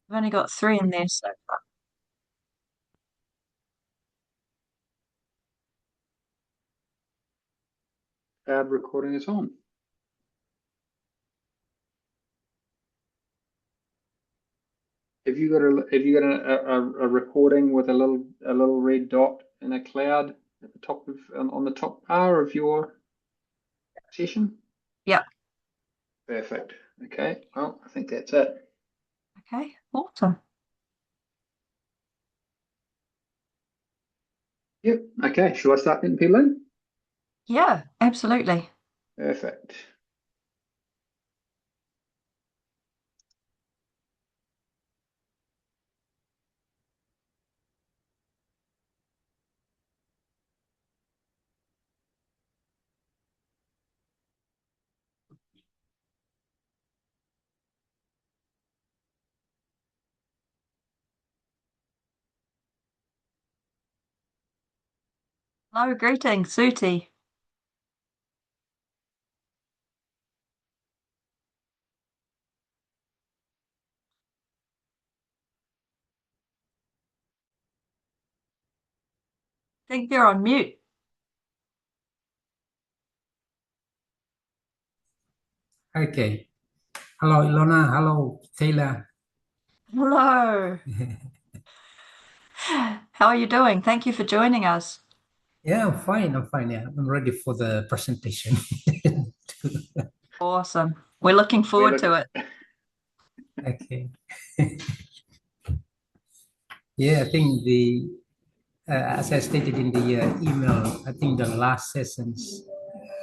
I've only got three in there so far. Cloud recording is on. Have you got a recording with a little red dot in a cloud at the top of on the top bar of your session? Yep. Perfect. Okay. Well, I think that's it. Okay. Awesome. Yep. Okay. Shall I start getting people in? Yeah, absolutely. Perfect. Hello, greetings, Suti. I think you're on mute. Okay. Hello, Ilona. Hello, Taylor. Hello. How are you doing? Thank you for joining us. Yeah, I'm fine. I'm fine. Yeah, I'm ready for the presentation. Awesome. We're looking We forward look. to it. Okay. Yeah, I think as I stated in the email, I think the last sessions,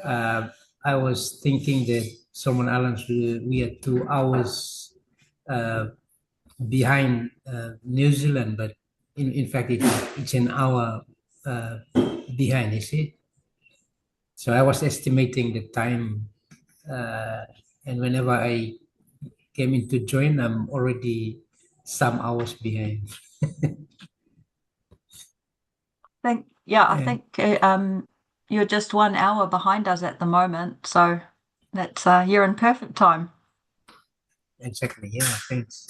uh, I was thinking that Solomon Islands, we are 2 hours uh, behind New Zealand, but in fact, it's an hour uh, behind, is it? So I was estimating the time, uh, and whenever I came in to join, I'm already some hours behind. I Yeah, think you're just 1 hour behind us at the moment, so that's you're in perfect time. exactly. Yeah, thanks.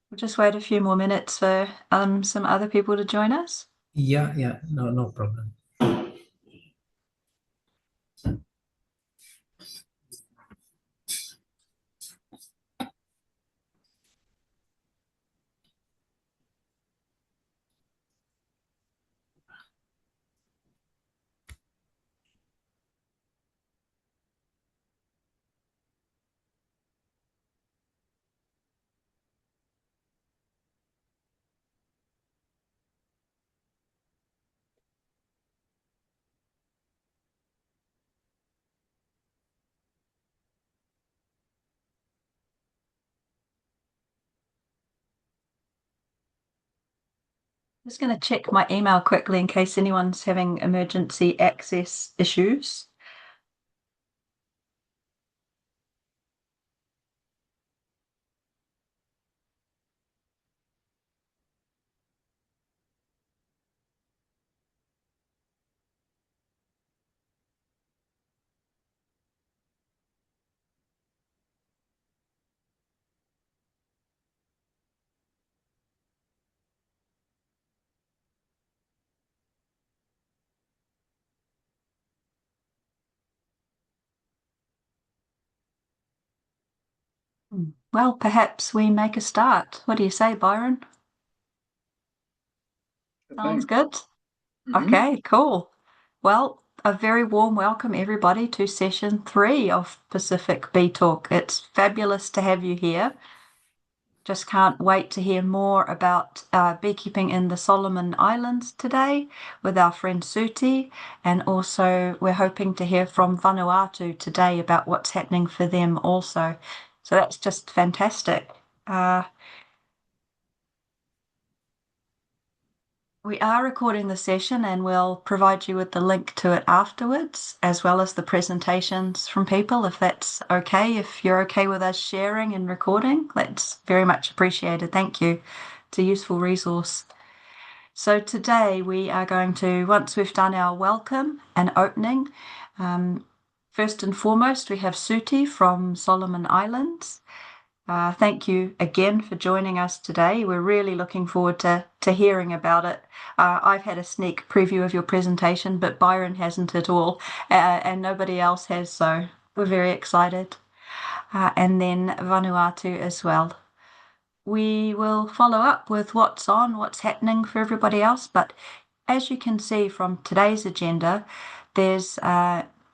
We'll just wait a few more minutes for some other people to join us. Yeah, yeah, no problem. Just going to check my email quickly in case anyone's having emergency access issues. Well, perhaps we make a start. What do you say, Byron? Sounds good. Okay, cool. Well, a very warm welcome, everybody, to session 3 of Pacific Bee Talk. It's fabulous to have you here. Just can't wait to hear more about beekeeping in the Solomon Islands today with our friend Suti. And also, we're hoping to hear from Vanuatu today about what's happening for them also. So that's just fantastic. We are recording the session and we'll provide you with the link to it afterwards, as well as the presentations from people, if that's okay. If you're okay with us sharing and recording, that's very much appreciated. Thank you. It's a useful resource. So today we are going to, once we've done our welcome and opening, First and foremost, we have Suti from Solomon Islands. Thank you again for joining us today. We're really looking forward to hearing about it. I've had a sneak preview of your presentation, but Byron hasn't at all, and nobody else has, so we're very excited. And then Vanuatu as well. We will follow up with what's happening for everybody else, but as you can see from today's agenda, there's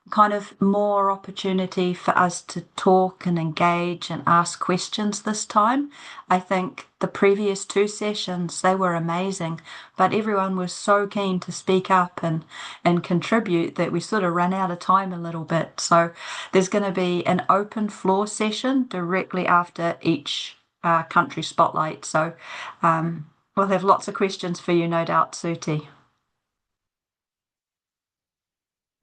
kind of more opportunity for us to talk and engage and ask questions this time. I think the previous two sessions, they were amazing, but everyone was so keen to speak up and contribute that we sort of ran out of time a little bit. So there's going to be an open floor session directly after each country spotlight. So we'll have lots of questions for you, no doubt, Suti.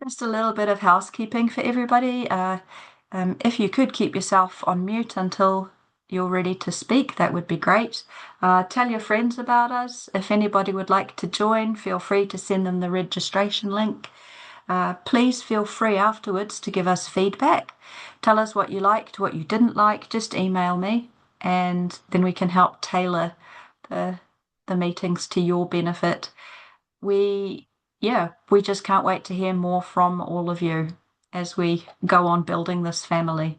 Just a little bit of housekeeping for everybody. If you could keep yourself on mute until you're ready to speak, that would be great. Tell your friends about us. If anybody would like to join, feel free to send them the registration link. Please feel free afterwards to give us feedback. Tell us what you liked, what you didn't like. Just email me, and then we can help tailor the meetings to your benefit. We just can't wait to hear more from all of you as we go on building this family.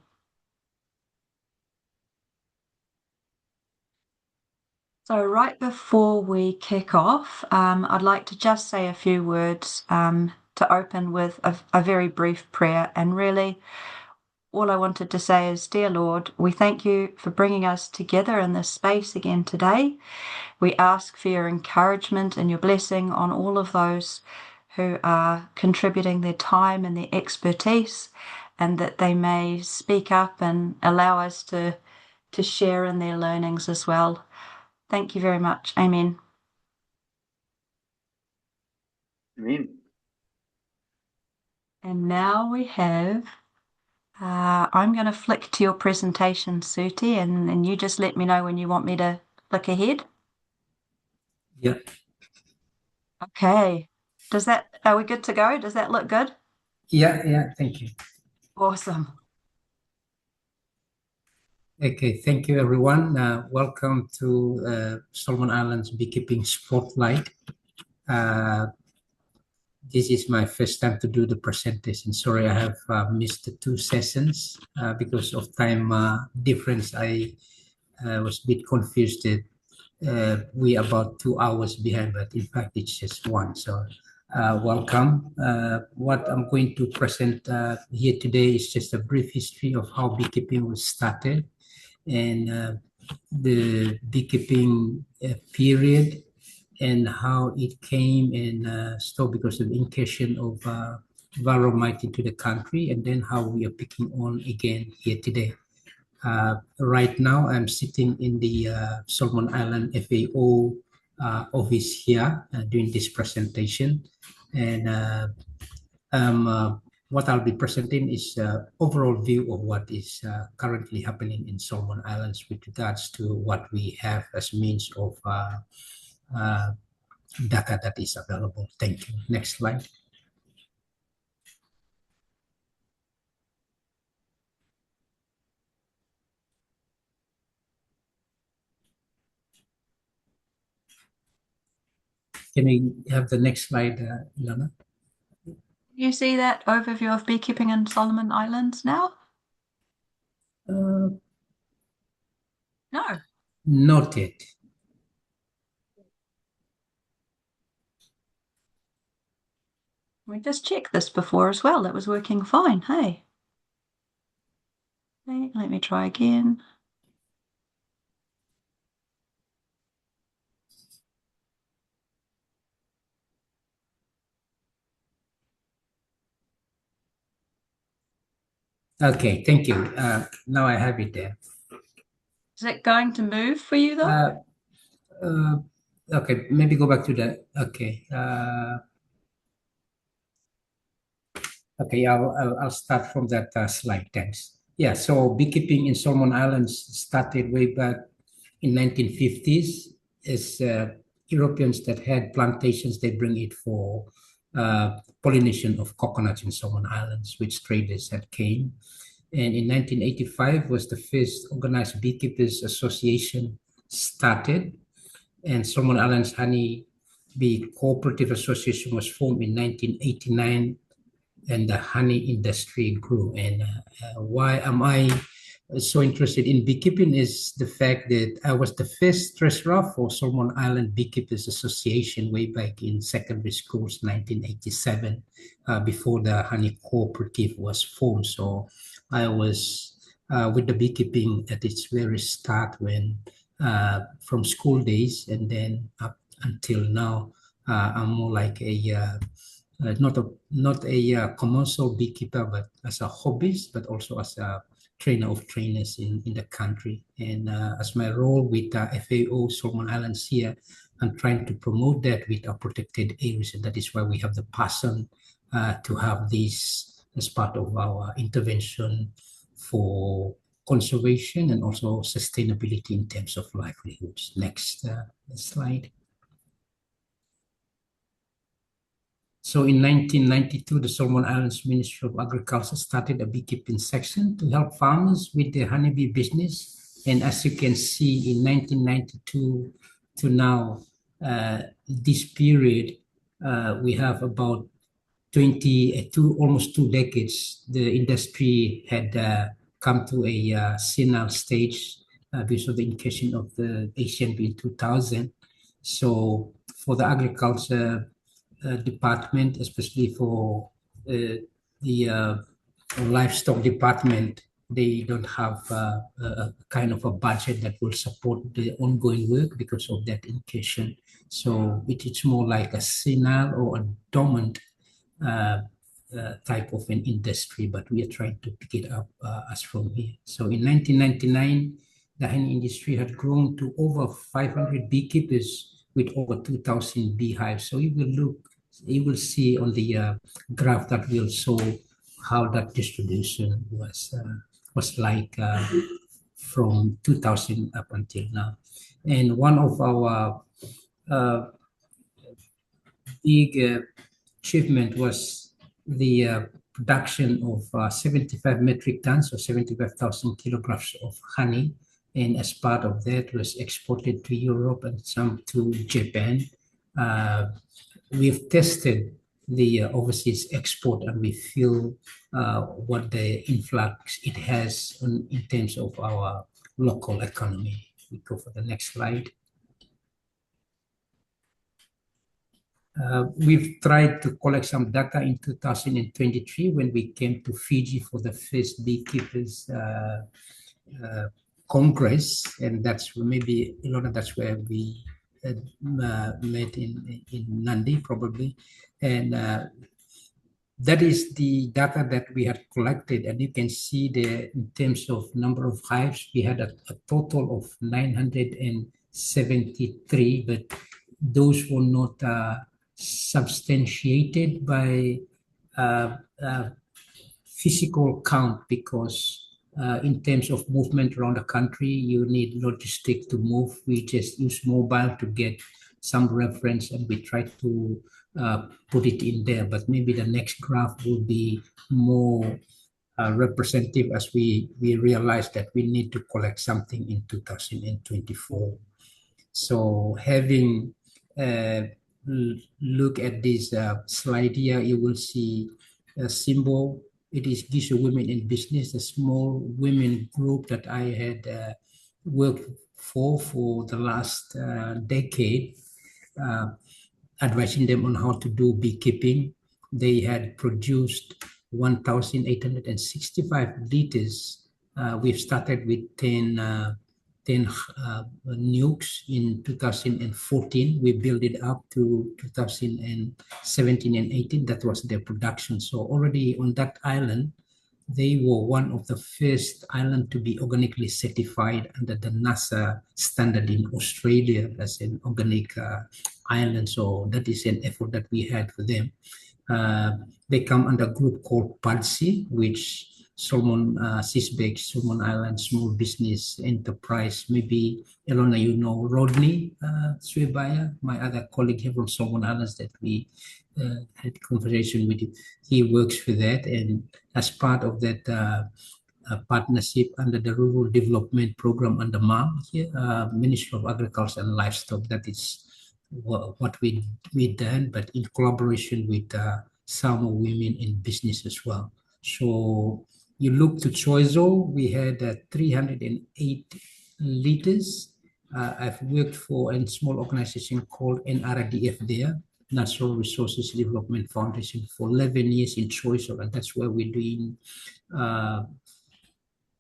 So right before we kick off, I'd like to just say a few words to open with a very brief prayer. And really, all I wanted to say is, dear Lord, we thank you for bringing us together in this space again today. We ask for your encouragement and your blessing on all of those who are contributing their time and their expertise, and that they may speak up and allow us to share in their learnings as well. Thank you very much. Amen. Amen. And now we have, I'm going to flick to your presentation, Suti, and you just let me know when you want me to flick ahead. Yeah. Okay. Are we good to go? Does that look good? Yeah, thank you. Awesome. Okay, thank you everyone. Welcome to Solomon Islands Beekeeping Spotlight. This is my first time to do the presentation. Sorry, I have missed the two sessions because of time difference. I was a bit confused that we are about 2 hours behind, but in fact it's just one. So welcome. What I'm going to present here today is just a brief history of how beekeeping was started and the beekeeping period and how it came and stopped because of the incursion of Varroamite into the country, and then how we are picking on again here today. Right now, I'm sitting in the Solomon Island FAO office here doing this presentation, and what I'll be presenting is overall view of what is currently happening in Solomon Islands with regards to what we have as means of data that is available. Thank you. Next slide. Can we have the next slide, Ilana? You see that overview of beekeeping in Solomon Islands now? No. Not yet. We just checked this before as well. It was working fine. Hey. Okay, let me try again. Okay, thank you. Now I have it there. Is it going to move for you though? Okay, maybe go back to the, okay. Okay, I'll start from that slide, thanks. Yeah, so beekeeping in Solomon Islands started way back in 1950s as Europeans that had plantations, they bring it for pollination of coconuts in Solomon Islands, which traders had came. And in 1985 was the first organized beekeepers association started, and Solomon Islands Honey Bee Cooperative Association was formed in 1989, and the honey industry grew. And why am I so interested in beekeeping is the fact that I was the first treasurer for Solomon Island Beekeepers Association way back in secondary schools, 1987, before the honey cooperative was formed. So I was with the beekeeping at its very start when from school days, and then up until now, I'm more like a not a commercial beekeeper, but as a hobbyist, but also as a trainer of trainers in the country. And as my role with FAO Solomon Islands here, I'm trying to promote that with our protected areas, and that is why we have the passion to have this as part of our intervention for conservation and also sustainability in terms of livelihoods. Next slide. So in 1992, the Solomon Islands Ministry of Agriculture started a beekeeping section to help farmers with their honeybee business. And as you can see, in 1992 to now, this period, we have about almost 2 decades. The industry had come to a senile stage because of the incursion of the Asian bee in 2000. So for the agriculture department, especially for the livestock department, they don't have a kind of a budget that will support the ongoing work because of that incursion. So it's more like a senile or a dormant type of an industry, but we are trying to pick it up as from here. So in 1999, the honey industry had grown to over 500 beekeepers with over 2,000 beehives. So you will see on the graph that will show how that distribution was like from 2000 up until now. And one of our big achievement was the production of 75 metric tons or 75,000 kilograms of honey. And as part of that was exported to Europe and some to Japan. We've tested the overseas export, and we feel what the influx it has in terms of our local economy. We go for the next slide. We've tried to collect some data in 2023 when we came to Fiji for the first beekeepers Congress, and that's maybe Ilona, that's where we met in Nandi probably, and that is the data that we had collected, and you can see there in terms of number of hives, we had a total of 973, but those were not substantiated by physical count because in terms of movement around the country, you need logistics to move. We just use mobile to get some reference, and we try to put it in there. But maybe the next graph will be more representative as we realize that we need to collect something in 2024. So having look at this slide here, you will see a symbol. It is Gishu Women in Business, a small women group that I had worked for the last decade, advising them on how to do beekeeping. They had produced 1,865 liters. We've started with 10 nukes in 2014. We built it up to 2017 and 18. That was their production. So already on that island, they were one of the first island to be organically certified under the NASA standard in Australia as an organic island. So that is an effort that we had for them. They come under a group called PADSI, which Solomon Sisbeg, Solomon Island Small Business Enterprise. Maybe Elona, you know Rodney Swebaya, my other colleague here from Solomon Islands that we had conversation with. He works for that, and as part of that partnership under the Rural Development Program under MAM, here, Ministry of Agriculture and Livestock. That is what we done, but in collaboration with some women in business as well. So you look to Choizo, we had 308 liters. I've worked for a small organization called NRDF there, Natural Resources Development Foundation, for 11 years in Choizo, and that's where we're doing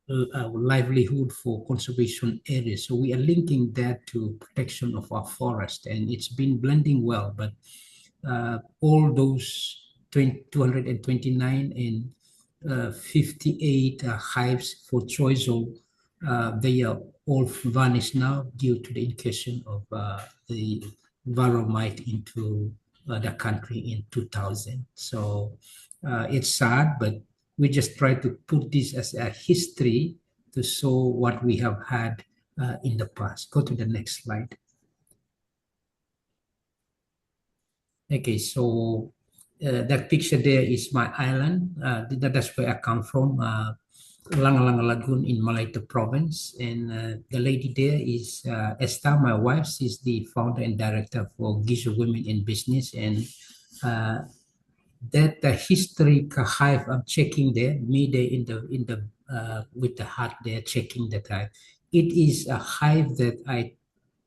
livelihood for conservation areas. So we are linking that to protection of our forest, and it's been blending well. But all those 229 and 58 hives for Choizo, they are all vanished now due to the incursion of the varroa into the country in 2000. So it's sad, but we just try to put this as a history to show what we have had in the past. Go to the next slide. Okay, so that picture there is my island. That's where I come from, Langalanga Lagoon in Malaita province. And the lady there is Esther, my wife. She's the founder and director for Gizo Women in Business. And that history hive I'm checking there, me there in the with the heart there checking that it is a hive that I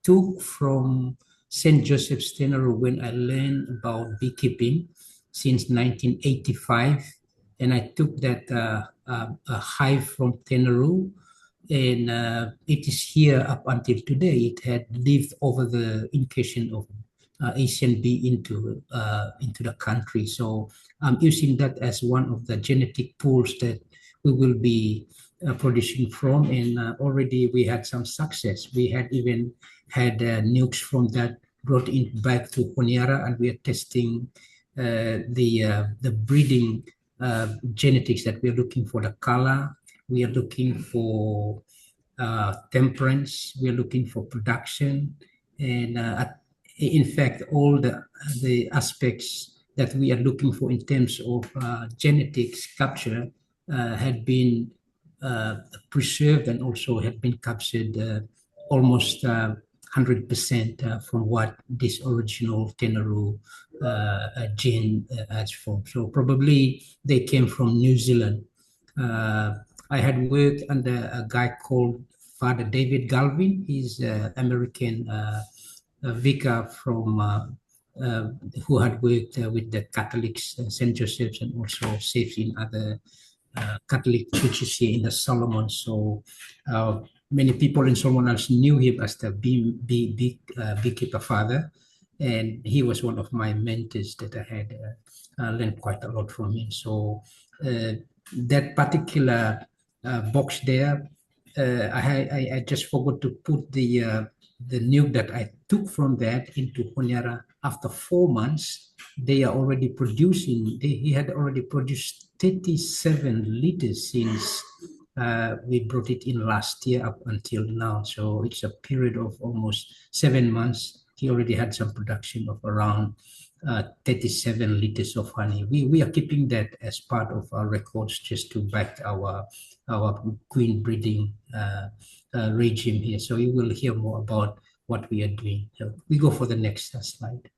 took from St. Joseph's Tenero when I learned about beekeeping since 1985, and I took that a hive from Tenero, and it is here up until today. It had lived over the incursion of Asian bee into the country. So I'm using that as one of the genetic pools that we will be producing from, and already we had some success. We had even had nukes from that brought in back to Honiara, and we are testing the breeding genetics that we are looking for, the color, we are looking for temperance, we are looking for production, and in fact, all the aspects that we are looking for in terms of genetics capture had been preserved and also had been captured almost 100% from what this original Tenero gene has from. So probably they came from New Zealand. I had worked under a guy called Father David Galvin. He's an American vicar from who had worked with the Catholics, St. Joseph's, and also saved in other Catholic churches here in the Solomons. So many people in Solomons knew him as the beekeeper father, and he was one of my mentors that I had learned quite a lot from him. So that particular box there, I just forgot to put the nuke that I took from that into Honiara. After 4 months, they are already producing. He had already produced 37 liters since we brought it in last year up until now. So it's a period of almost 7 months. He already had some production of around 37 liters of honey. We are keeping that as part of our records just to back our queen breeding regime here. So you will hear more about what we are doing. So we go for the next slide.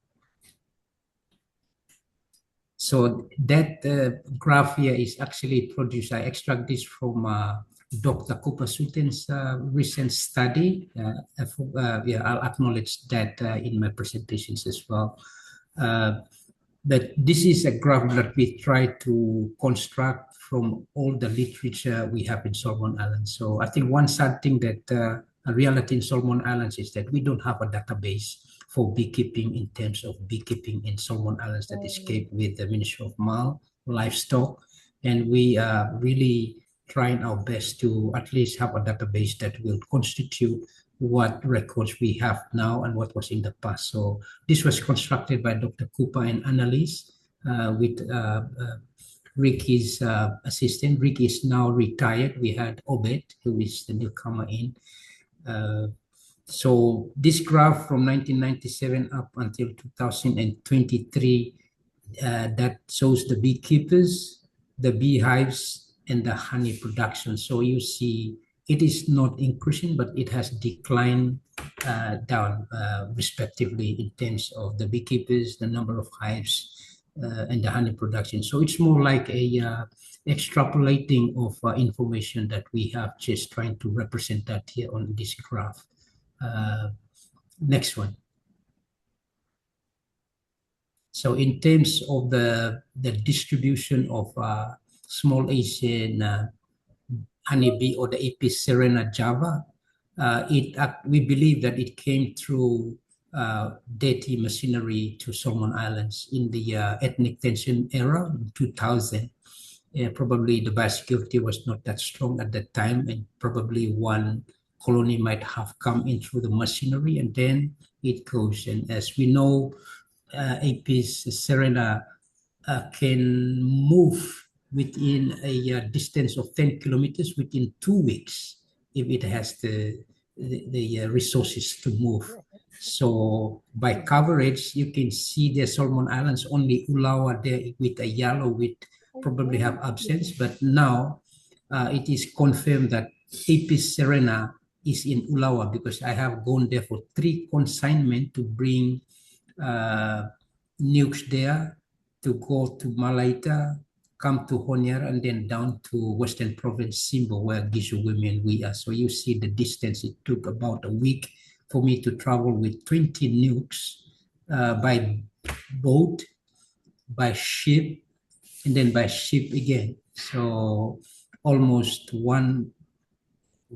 So that graph here is actually produced. I extract this from Dr. Cooper Suten's recent study. I'll acknowledge that in my presentations as well. But this is a graph that we try to construct from all the literature we have in Solomon Islands. So I think one sad thing that a reality in Solomon Islands is that we don't have a database for beekeeping in terms of beekeeping in Solomon Islands that is kept with the Ministry of Mal, Livestock. And we are really trying our best to at least have a database that will constitute what records we have now and what was in the past. So this was constructed by Dr. Cooper and Annalise with Ricky's assistant. Ricky is now retired. We had Obed, who is the newcomer in. So this graph from 1997 up until 2023, that shows the beekeepers, the beehives, and the honey production. So you see it is not increasing, but it has declined down respectively in terms of the beekeepers, the number of hives, and the honey production. So it's more like a extrapolating of information that we have, just trying to represent that here on this graph. Next one. So in terms of the distribution of small Asian honeybee or the Apis serena java, we believe that it came through dirty machinery to Solomon Islands in the ethnic tension era in 2000. Probably the biosecurity was not that strong at that time, and probably one colony might have come in through the machinery, and then it goes. And as we know, Apis serena can move within a distance of 10 kilometers within 2 weeks if it has the resources to move. So by coverage, you can see the Solomon Islands, only Ulawa there with a yellow with probably have absence, but now it is confirmed that Apis serena is in Ulawa, because I have gone there for 3 consignment to bring nukes there, to go to Malaita, come to Honiara, and then down to Western Province, Simbo, where Gizu women we are. So you see the distance. It took about a week for me to travel with 20 nukes by boat, by ship, and then by ship again. So almost 1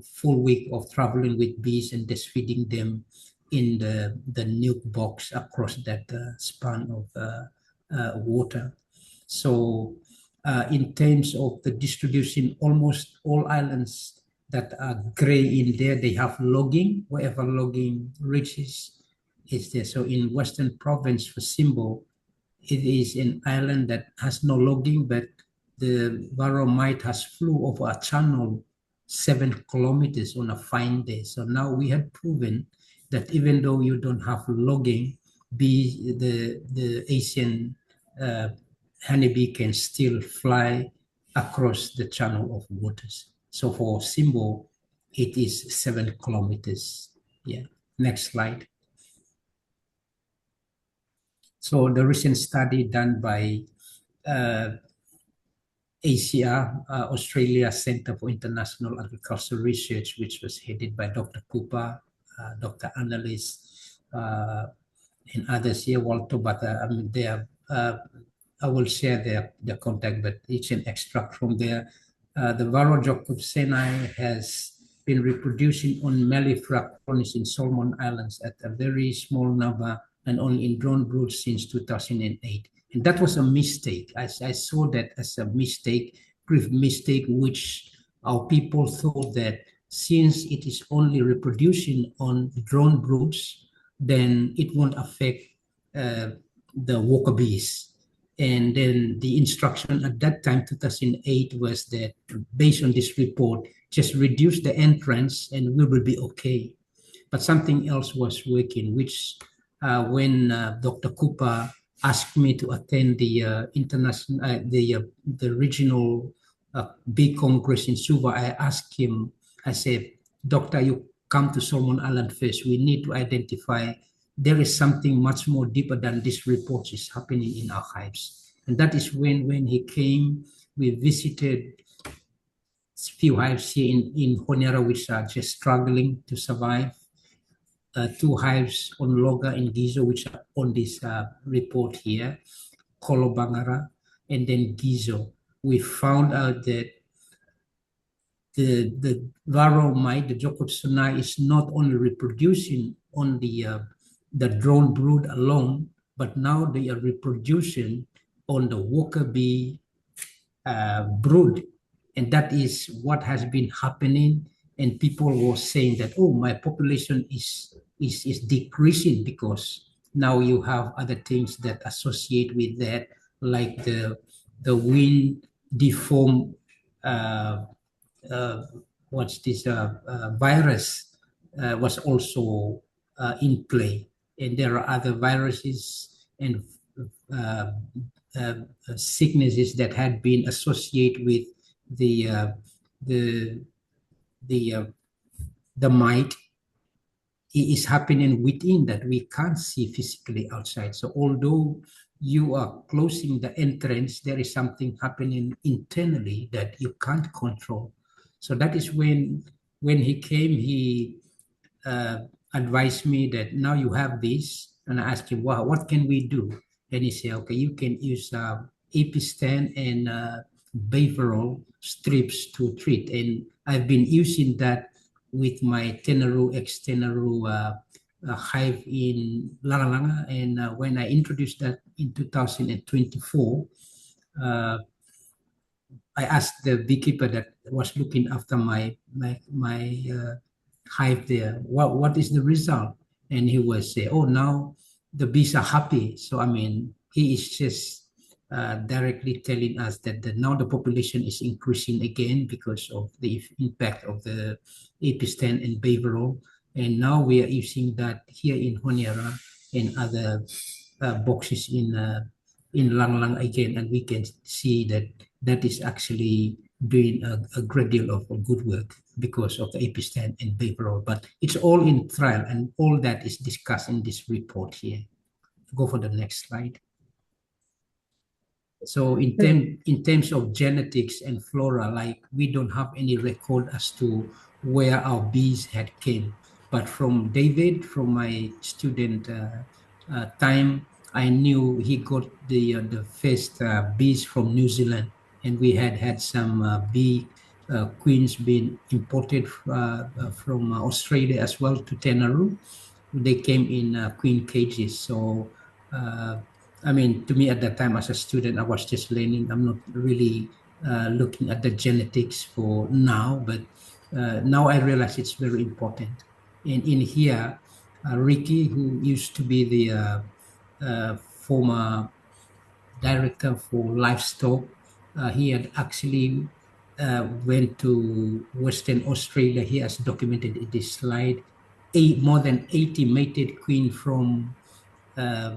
full week of traveling with bees and just feeding them in the nuke box across that span of water. So in terms of the distribution, almost all islands that are gray in there, they have logging. Wherever logging reaches, it's there. So in Western Province for Simbo, it is an island that has no logging, but the varroa mite has flew over a channel 7 kilometers on a fine day. So now we had proven that even though you don't have logging, the Asian honeybee can still fly across the channel of waters. So for Simbo, it is 7 kilometers. Yeah. Next slide. So the recent study done by ACR, Australia Centre for International Agricultural Research, which was headed by Dr. Cooper, Dr. Annalise, and others here, Walter, but I mean, I will share their contact, but it's an extract from there. The Varroa jacobsoni has been reproducing on Mellifera colonies in Solomon Islands at a very small number and only in drone broods since 2008. And that was a mistake. I saw that as a mistake, which our people thought that since it is only reproducing on drone broods, then it won't affect the worker bees. And then the instruction at that time, 2008, was that based on this report, just reduce the entrance and we will be okay. But something else was working, which when Dr. Cooper asked me to attend the the regional big congress in Suva, I asked him, I said, Doctor, you come to Solomon Island first. We need to identify there is something much more deeper than this report is happening in our hives. And that is when he came, we visited a few hives here in Honiara, which are just struggling to survive. 2 hives on Loga and Gizo, which are on this report here, Kolobangara, and then Gizo. We found out that the varroa mite, the jacobsoni, is not only reproducing on the drone brood alone, but now they are reproducing on the worker bee brood. And that is what has been happening. And people were saying that, oh, my population is decreasing because now you have other things that associate with that, like the the wind deform uh, what's this virus was also in play, and there are other viruses and uh, uh, sicknesses that had been associated with the uh, the the uh, the mite is happening within that we can't see physically outside. So although you are closing the entrance, there is something happening internally that you can't control. So that is when he came, he uh, advised me that now you have this, and I asked him, "Wow, what can we do?" And he said, "Okay, you can use Epistan and behavioral strips to treat." And I've been using that with my Tenaru extenaru hive in Langa. And when I introduced that in 2024, uh, I asked the beekeeper that was looking after my hive there, what is the result? And he was say, "Oh, now the bees are happy." So I mean, he is just directly telling us that now the population is increasing again because of the impact of the epistem and behavioral, and now we are using that here in Honiara and other boxes in Lang Lang again, and we can see that that is actually doing a great deal of good work because of the epistem and behavioral. But it's all in trial, and all that is discussed in this report here. Go for the next slide. So in terms of genetics and flora, like we don't have any record as to where our bees had came. But from David, from my student time, I knew he got the first bees from New Zealand, and we had some bee queens being imported from Australia as well to Tenaru. They came in queen cages. So I mean, to me at that time as a student, I was just learning. I'm not really looking at the genetics for now, but now I realize it's very important. And in here, Ricky, who used to be the former director for livestock, he had actually went to Western Australia. He has documented in this slide more than 80 mated queen from uh,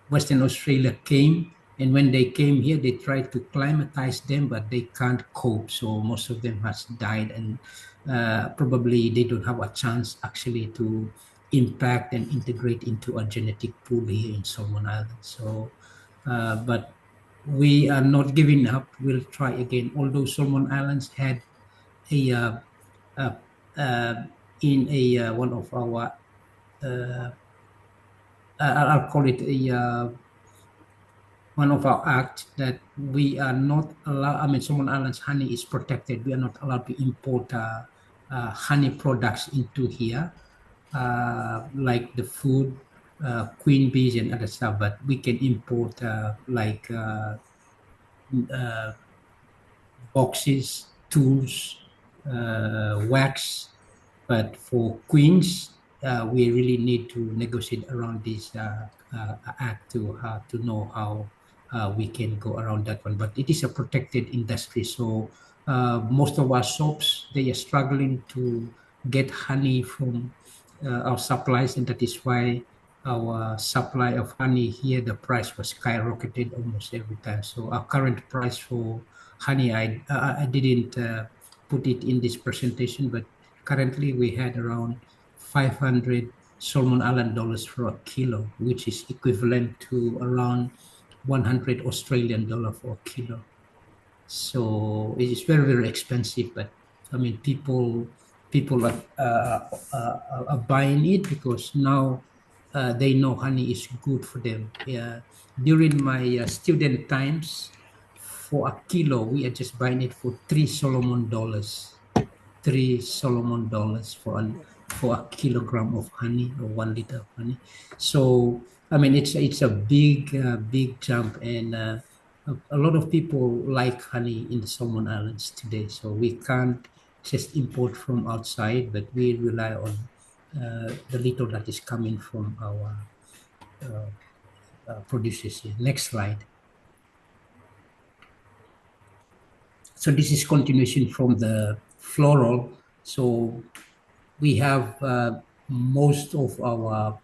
Western Australia came, and when they came here, they tried to climatize them, but they can't cope. So most of them has died, and probably they don't have a chance actually to impact and integrate into a genetic pool here in Solomon Islands. So, but we are not giving up. We'll try again. Although Solomon Islands had a uh, uh, in a one of our I'll call it a one of our acts that we are not allowed, I mean, Solomon Islands honey is protected. We are not allowed to import honey products into here, like the food, queen bees and other stuff, but we can import uh, boxes, tools, wax. But for queens, we really need to negotiate around this act to know how we can go around that one. But it is a protected industry, so most of our shops they are struggling to get honey from our supplies, and that is why our supply of honey here, the price was skyrocketed almost every time. So our current price for honey, I didn't put it in this presentation, but currently we had around 500 Solomon Island dollars for a kilo, which is equivalent to around 100 Australian dollar for a kilo. So it is very, very expensive, but I mean, people are buying it because now they know honey is good for them. Yeah. During my student times, for a kilo, we are just buying it for $3 Solomon, $3 Solomon for a kilogram of honey or 1 liter of honey. So I mean, it's a big jump, and a lot of people like honey in the Solomon Islands today. So we can't just import from outside, but we rely on the little that is coming from our producers here. Next slide. So this is continuation from the floral. So we have most of our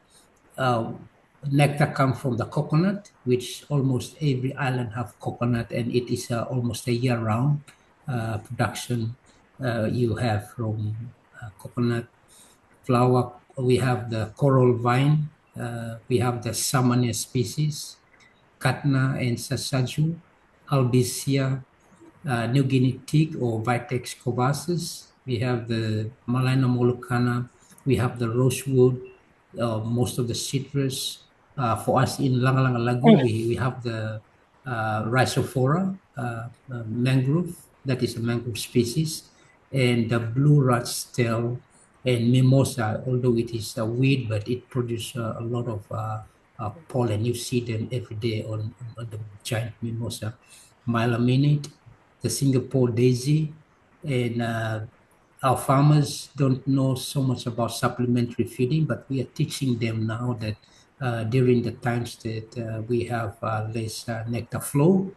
uh, nectar come from the coconut, which almost every island have coconut, and it is almost a year-round production you have from coconut flower. We have the coral vine, we have the Samania species, Katna and Sasaju, Albizia, New Guinea teak or Vitex covasus. We have the Malina molucana. We have the rosewood, most of the citrus. For us in Langalanga Lagoon, we have the Rhizophora mangrove, that is a mangrove species, and the blue rat's tail and mimosa, although it is a weed, but it produces a lot of pollen. You see them every day on the giant mimosa. Mylaminate, the Singapore daisy, and our farmers don't know so much about supplementary feeding, but we are teaching them now that during the times that we have less nectar flow,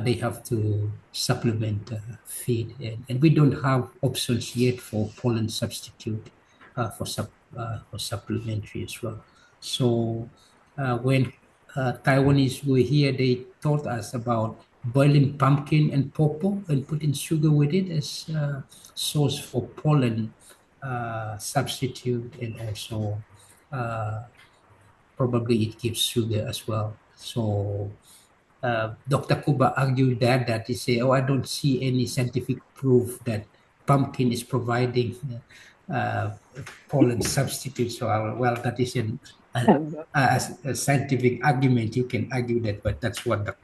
they have to supplement feed, and we don't have options yet for pollen substitute for supplementary as well. So when Taiwanese were here, they taught us about boiling pumpkin and pawpaw and putting sugar with it as source for pollen substitute, and also uh, probably it gives sugar as well. So Dr. Kuba argued that he said, "Oh, I don't see any scientific proof that pumpkin is providing uh, pollen substitute." So, well, that is a scientific argument. You can argue that, but that's what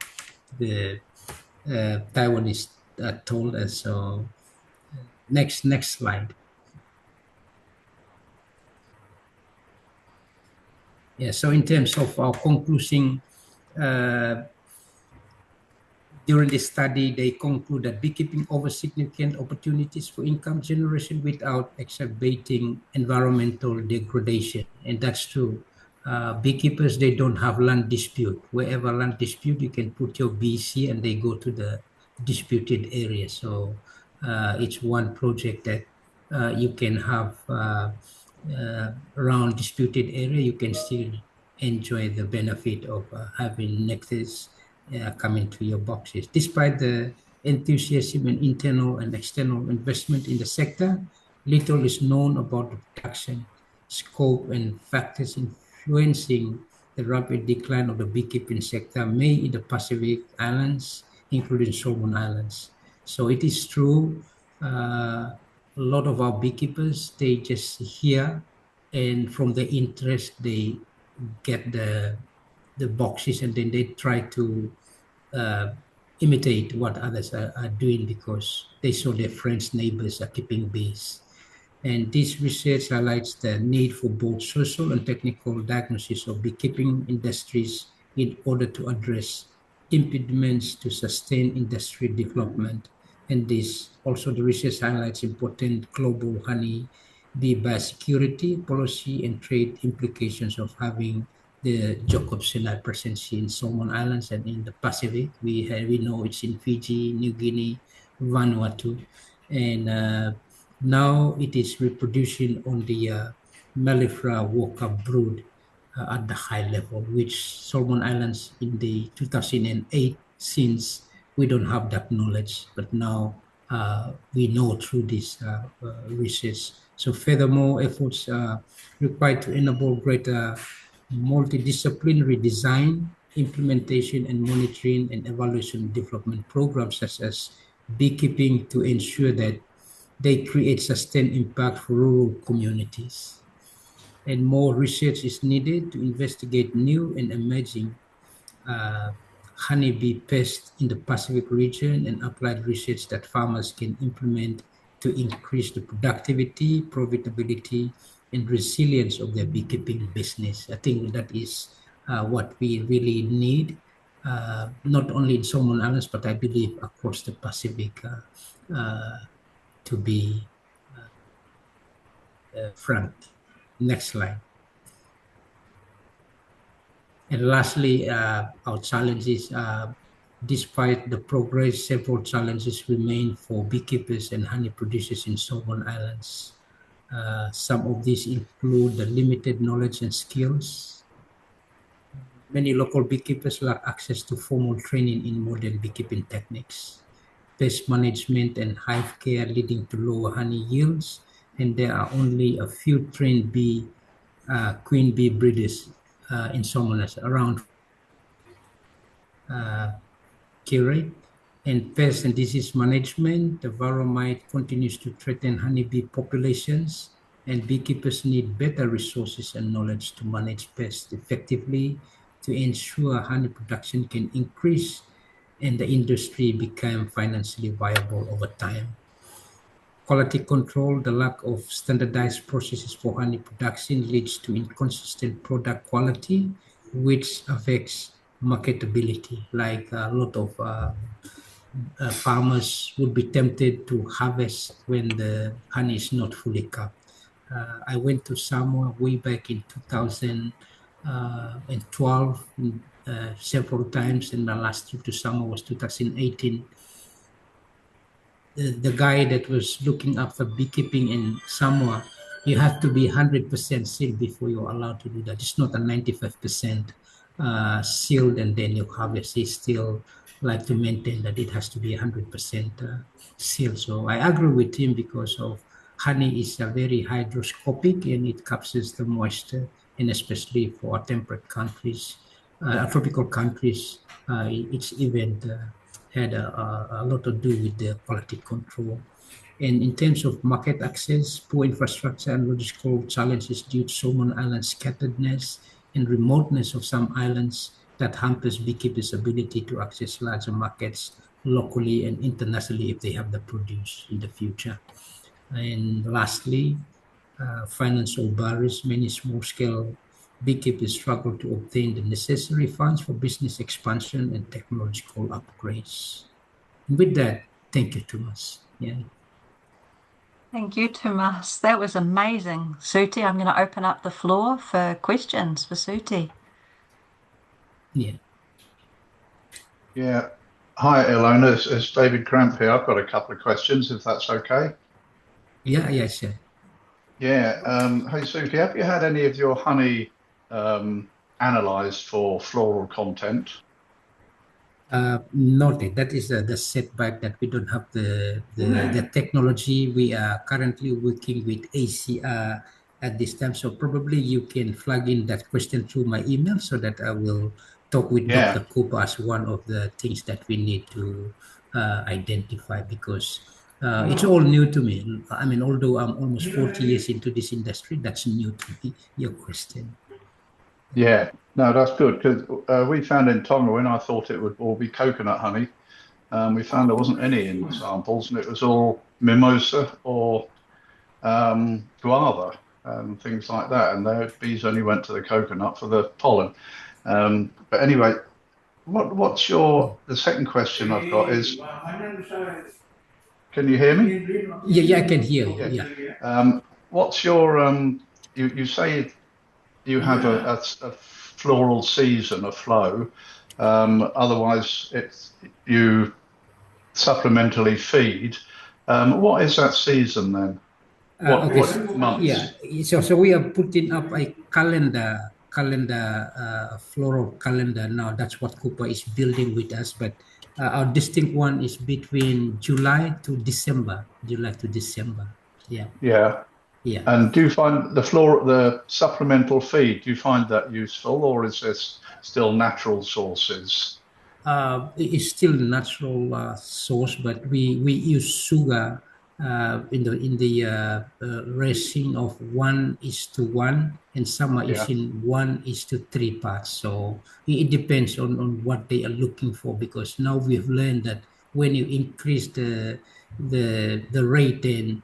the Taiwanese told us. So, next slide. Yeah. So, in terms of our concluding. During this study, they conclude that beekeeping offers significant opportunities for income generation without exacerbating environmental degradation. And that's true. Beekeepers, they don't have land dispute. Wherever land dispute, you can put your bees here and they go to the disputed area. So it's one project that you can have around disputed area, you can still enjoy the benefit of having nectars coming to your boxes. Despite the enthusiasm and internal and external investment in the sector, little is known about the production, scope, and factors influencing the rapid decline of the beekeeping sector, mainly in the Pacific Islands, including Solomon Islands. So it is true, a lot of our beekeepers, they just hear, and from the interest, they get the boxes, and then they try to uh, imitate what others are doing because they saw their friends, neighbors are keeping bees. And this research highlights the need for both social and technical diagnosis of beekeeping industries in order to address impediments to sustain industry development. And this also the research highlights important global honey bee biosecurity policy and trade implications of having the Jacobsoni presence in Solomon Islands and in the Pacific. We know it's in Fiji, New Guinea, Vanuatu, and now it is reproducing on the Mellifera walker brood at the high level, which Solomon Islands in the 2008, since we don't have that knowledge, but now we know through this research. So furthermore, efforts are required to enable greater multidisciplinary design, implementation, and monitoring and evaluation development programs such as beekeeping to ensure that they create sustained impact for rural communities. And more research is needed to investigate new and emerging uh, honeybee pests in the Pacific region and applied research that farmers can implement to increase the productivity, profitability, and resilience of their beekeeping business. I think that is what we really need, not only in Solomon Islands, but I believe across the Pacific, to be frank. Next slide. And lastly, our challenges Despite the progress, several challenges remain for beekeepers and honey producers in Solomon Islands. Some of these include the limited knowledge and skills. Many local beekeepers lack access to formal training in modern beekeeping techniques, pest management, and hive care, leading to lower honey yields. And there are only a few trained queen bee breeders in Solomon, around curate. And pest and disease management, the varroa continues to threaten honeybee populations, and beekeepers need better resources and knowledge to manage pests effectively to ensure honey production can increase and the industry become financially viable over time. Quality control, the lack of standardized processes for honey production leads to inconsistent product quality, which affects marketability. Like a lot of farmers would be tempted to harvest when the honey is not fully capped. I went to Samoa way back in 2012 several times, and my last trip to Samoa was 2018. The guy that was looking after beekeeping in Samoa, you have to be 100% sealed before you're allowed to do that. It's not a 95% sealed and then you harvest. He still like to maintain that it has to be 100% sealed. So I agree with him because of honey is a very hydroscopic and it captures the moisture, and especially for temperate countries, tropical countries, it's even had a lot to do with the quality control. And in terms of market access, poor infrastructure and logistical challenges due to Solomon Islands scatteredness and remoteness of some islands that hampers beekeepers' ability to access larger markets locally and internationally if they have the produce in the future. And lastly, financial barriers. Many small-scale beekeepers struggle to obtain the necessary funds for business expansion and technological upgrades. And with that, thank you, Thomas. Yeah, Thank you, Tomas. That was amazing. Suti, I'm going to open up the floor for questions for Suti. yeah, Yeah. Hi, Ilona. It's David Cramp here. I've got a couple of questions, if that's okay. yeah, yeah, sure. Yeah. Hey, Suki, have you had any of your honey analyzed for floral content? Noted. That is the setback that we don't have the technology. We are currently working with ACR at this time. So probably you can flag in that question through my email so that I will talk with Dr. Yeah. Cooper as one of the things that we need to identify because it's all new to me. I mean, although I'm almost 40 years into this industry, that's new to me, your question. Yeah. No, that's good because we found in Tonga when I thought it would all be coconut honey, we found there wasn't any in the samples, and it was all mimosa or guava and things like that. And the bees only went to the coconut for the pollen. But anyway, what's the second question I've got is, can you hear me? Yeah, yeah, I can hear you. Yeah. Yeah. What's your you say you have a floral season, a flow. Otherwise, you supplementally feed. What is that season then? Okay. What months? Yeah. So we are putting up a floral calendar now. That's what Cooper is building with us. But our distinct one is between July to December. July to December. Yeah. Yeah. Yeah. And do you find the supplemental feed, do you find that useful, or is this still natural sources? It's still natural source, but we use sugar in the ratio of 1:1, and some are Yeah. using 1:3 parts. So it depends on what they are looking for. Because now we've learned that when you increase the rate, then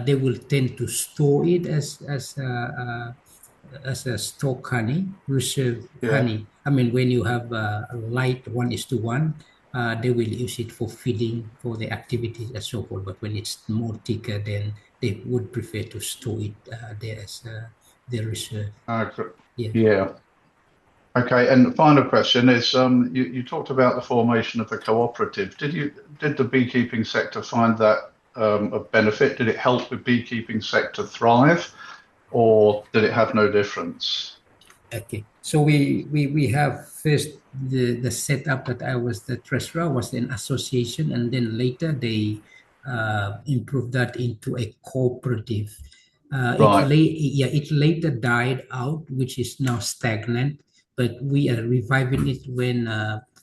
they will tend to store it as a stock honey, reserve Yeah. honey. I mean, when you have a light 1:1, they will use it for feeding for the activities and so forth. But when it's more thicker, then they would prefer to store it there as their reserve. Uh, Yeah. yeah. Okay, and the final question is, you talked about the formation of the cooperative. Did the beekeeping sector find that a benefit? Did it help the beekeeping sector thrive, or did it have no difference? Okay, so we have first the setup that I was the treasurer was an association, and then later they improved that into a cooperative. Right. It later died out, which is now stagnant. But we are reviving it when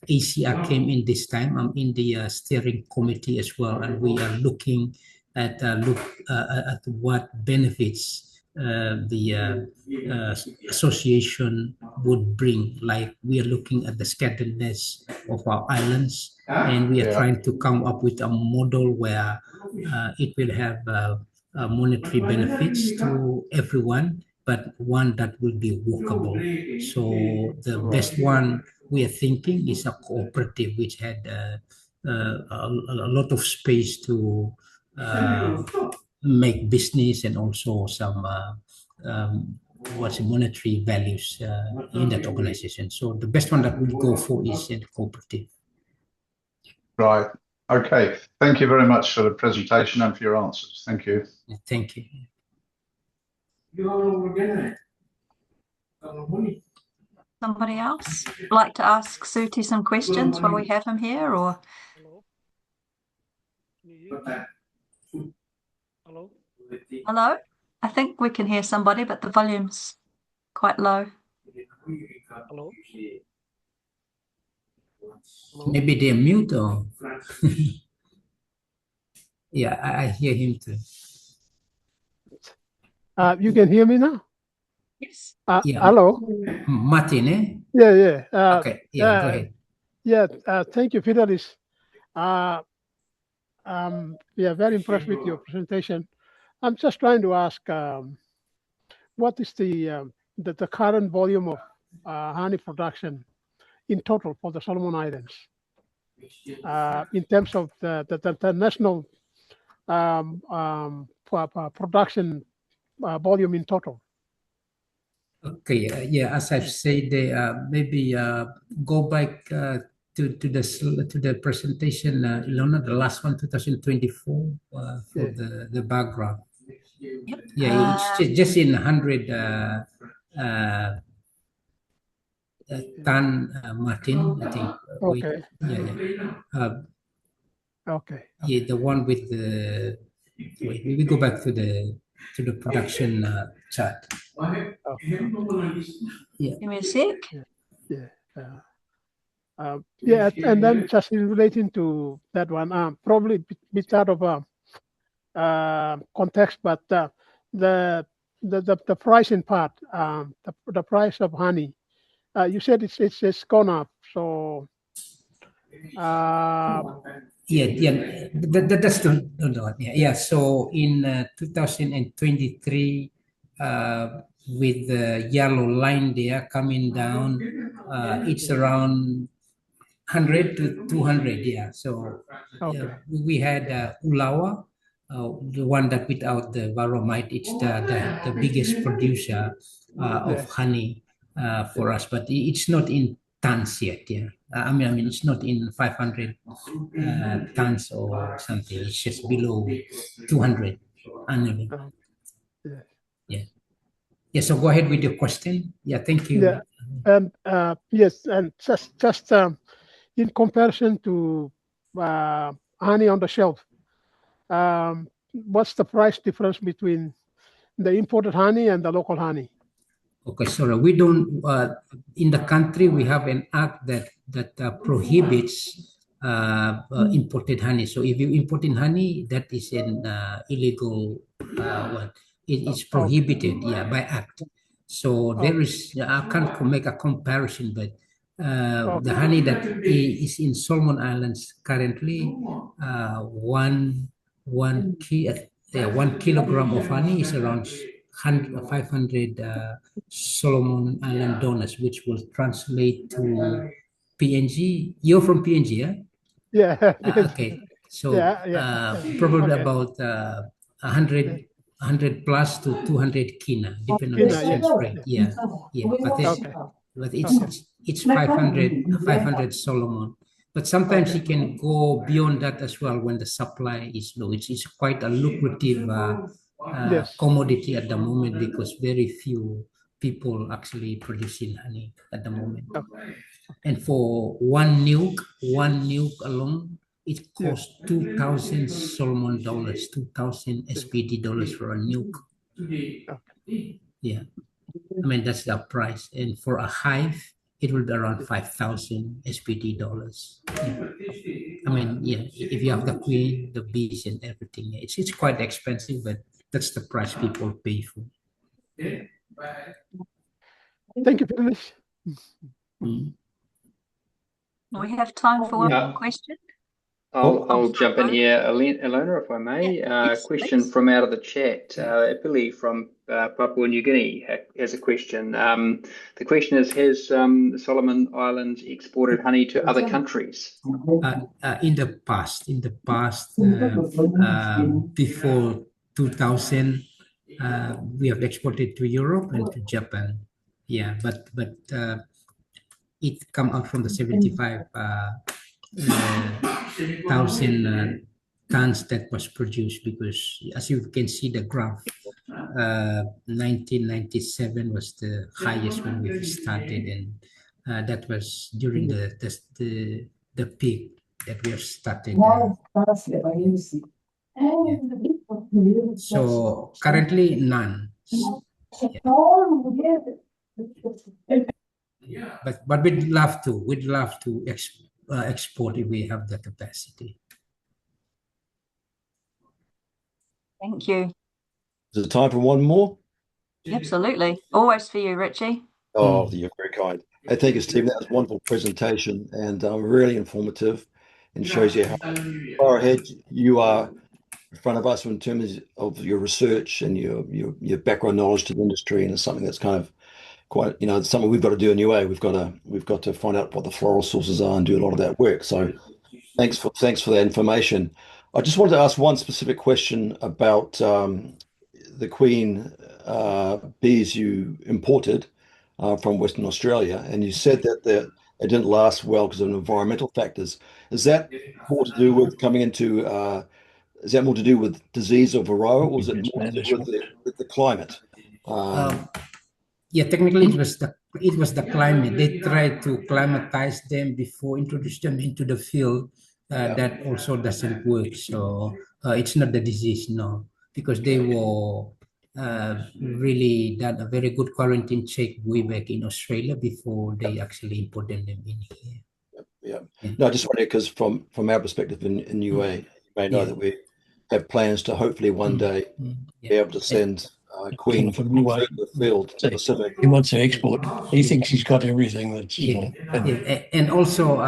ACR came in this time. I'm in the steering committee as well, and we are looking at what benefits the association would bring. Like we are looking at the scatteredness of our islands, and we are Yeah. trying to come up with a model where it will have monetary benefits to everyone, but one that will be workable. So the best one we are thinking is a cooperative which had a lot of space to make business and also some what's monetary values in that organization. So the best one that we go for is a cooperative. Right. Okay. Thank you very much for the presentation and for your answers. Thank you. Thank you. Somebody else like to ask Suti some questions while we have him here, or? Hello? Can you hear me? Hello? Hello? I think we can hear somebody, but the volume's quite low. Hello? Maybe they're mute or yeah, I hear him too. You can hear me now? Yes. Yeah. Hello. Martin, eh? Yeah. Okay. Yeah, go ahead. Yeah. Thank you, Fidelis. We are very impressed with your presentation. I'm just trying to ask, what is the current volume of honey production in total for the Solomon Islands, in terms of the national production volume in total? Okay, yeah, as I've said, maybe go back to the presentation, Ilona, the last one, 2024, for the background. Yep. Yeah, it's just in 100 ton, Martin, I think. Okay. Okay. Yeah, the one with the. Wait, we go back to the production chart. Okay. Yeah. Give me a sec. Yeah, and then just in relating to that one, probably bit out of context, but the pricing part, the price of honey, you said it's gone up. So That's the yeah. So in 2023, with the yellow line there coming down, it's around 100 to 200. Yeah. So we had Ulawa, the one that without the varroamide, it's the biggest producer of honey for us, but it's not in tons yet. Yeah. I mean, it's not in 500 tons or something. It's just below 200 annually. Yeah. So go ahead with your question. Yeah. Thank you. Yeah. And yes, and just in comparison to honey on the shelf, what's the price difference between the imported honey and the local honey? Okay, sorry, we don't. In the country, we have an act that prohibits imported honey. So if you import in honey, that is an illegal one. It is prohibited, by act. So there is. I can't make a comparison, but the honey that is in Solomon Islands currently, one kilogram of honey is around 500 Solomon Island dollars, which will translate to PNG. You're from PNG, yeah? Yeah. Okay. So probably about 100 plus to 200 kina, depending on the exchange rate. Yeah. But but it's 500 Solomon. But sometimes it can go beyond that as well when the supply is low. It's quite a lucrative Yes. commodity at the moment because very few people actually producing honey at the moment. Okay. And for one nuke alone, it costs 2,000 Solomon dollars, 2,000 SPD dollars for a nuke. Okay. Yeah. I mean, that's the price. And for a hive, it will be around 5,000 SPD dollars. I mean, yeah, if you have the queen, the bees, and everything, it's quite expensive, but that's the price people pay for. Thank you very much. We have time for one more question. I'll jump in here, Elena, if I may. Yes, Question please. from out of the chat. Billy from Papua New Guinea has a question. The question is, has the Solomon Islands exported honey to other countries? In the past, before 2000, we have exported to Europe and to Japan. Yeah, but it come out from the 75,000 tons that was produced because, as you can see the graph, 1997 was the highest when we started, and that was during the peak that we have started. So currently none. Yeah. But we'd love to export if we have the capacity. Thank you. Is it time for one more? Absolutely. Always for you, Richie. Oh, you're very kind. Hey, thank you, Stephen. That was a wonderful presentation and really informative and shows you how far ahead you are in front of us in terms of your research and your background knowledge to the industry, and it's something that's kind of quite, it's something we've got to do anyway. We've got to find out what the floral sources are and do a lot of that work. So thanks for that information. I just wanted to ask one specific question about the queen bees you imported from Western Australia, and you said that it didn't last well because of environmental factors. Is that more to do with coming into? Is that more to do with disease of varroa, or is it more to do with the climate? Yeah, technically it was the climate. They tried to climatize them before introduce them into the field. That also doesn't work. So it's not the disease, no, because they were really done a very good quarantine check way back in Australia before they actually imported them in here. Yeah. No, I just wondered because from our perspective in UA, you may know that we have plans to hopefully one day be able to send queen from the field to the Pacific. He wants to export. He thinks he's got everything that's. And also,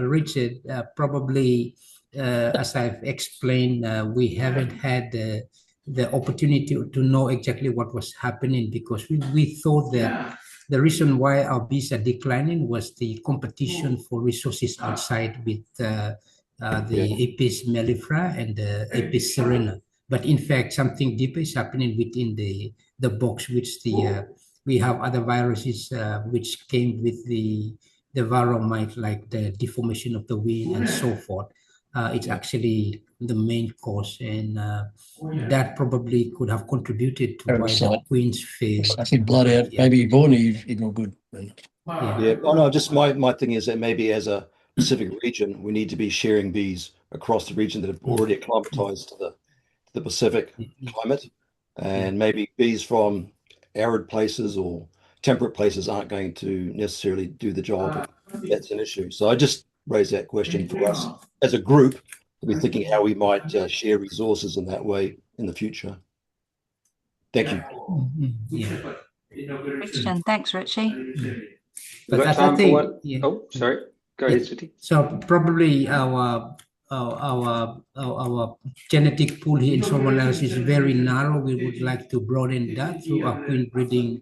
Richard, probably as I've explained, we haven't had the opportunity to know exactly what was happening because we thought that the reason why our bees are declining was the competition for resources outside with the Apis mellifera and the Apis serena. But in fact, something deeper is happening within the box, which we have other viruses which came with the varroa mite, like the deformation of the wing and so forth. It's actually the main cause, and that probably could have contributed to why the queens failed. Sucking blood out. Maybe born he's not good. Yeah. Oh no, just my thing is that maybe as a Pacific region, we need to be sharing bees across the region that have already acclimatized to the Pacific climate, and maybe bees from arid places or temperate places aren't going to necessarily do the job. That's an issue. So I just raised that question for us as a group to be thinking how we might share resources in that way in the future. Thank you. Question. Thanks, Richie. We've got time for one. Oh, sorry. Go ahead, Suti. So probably our genetic pool here in Solomon Islands is very narrow. We would like to broaden that through our queen breeding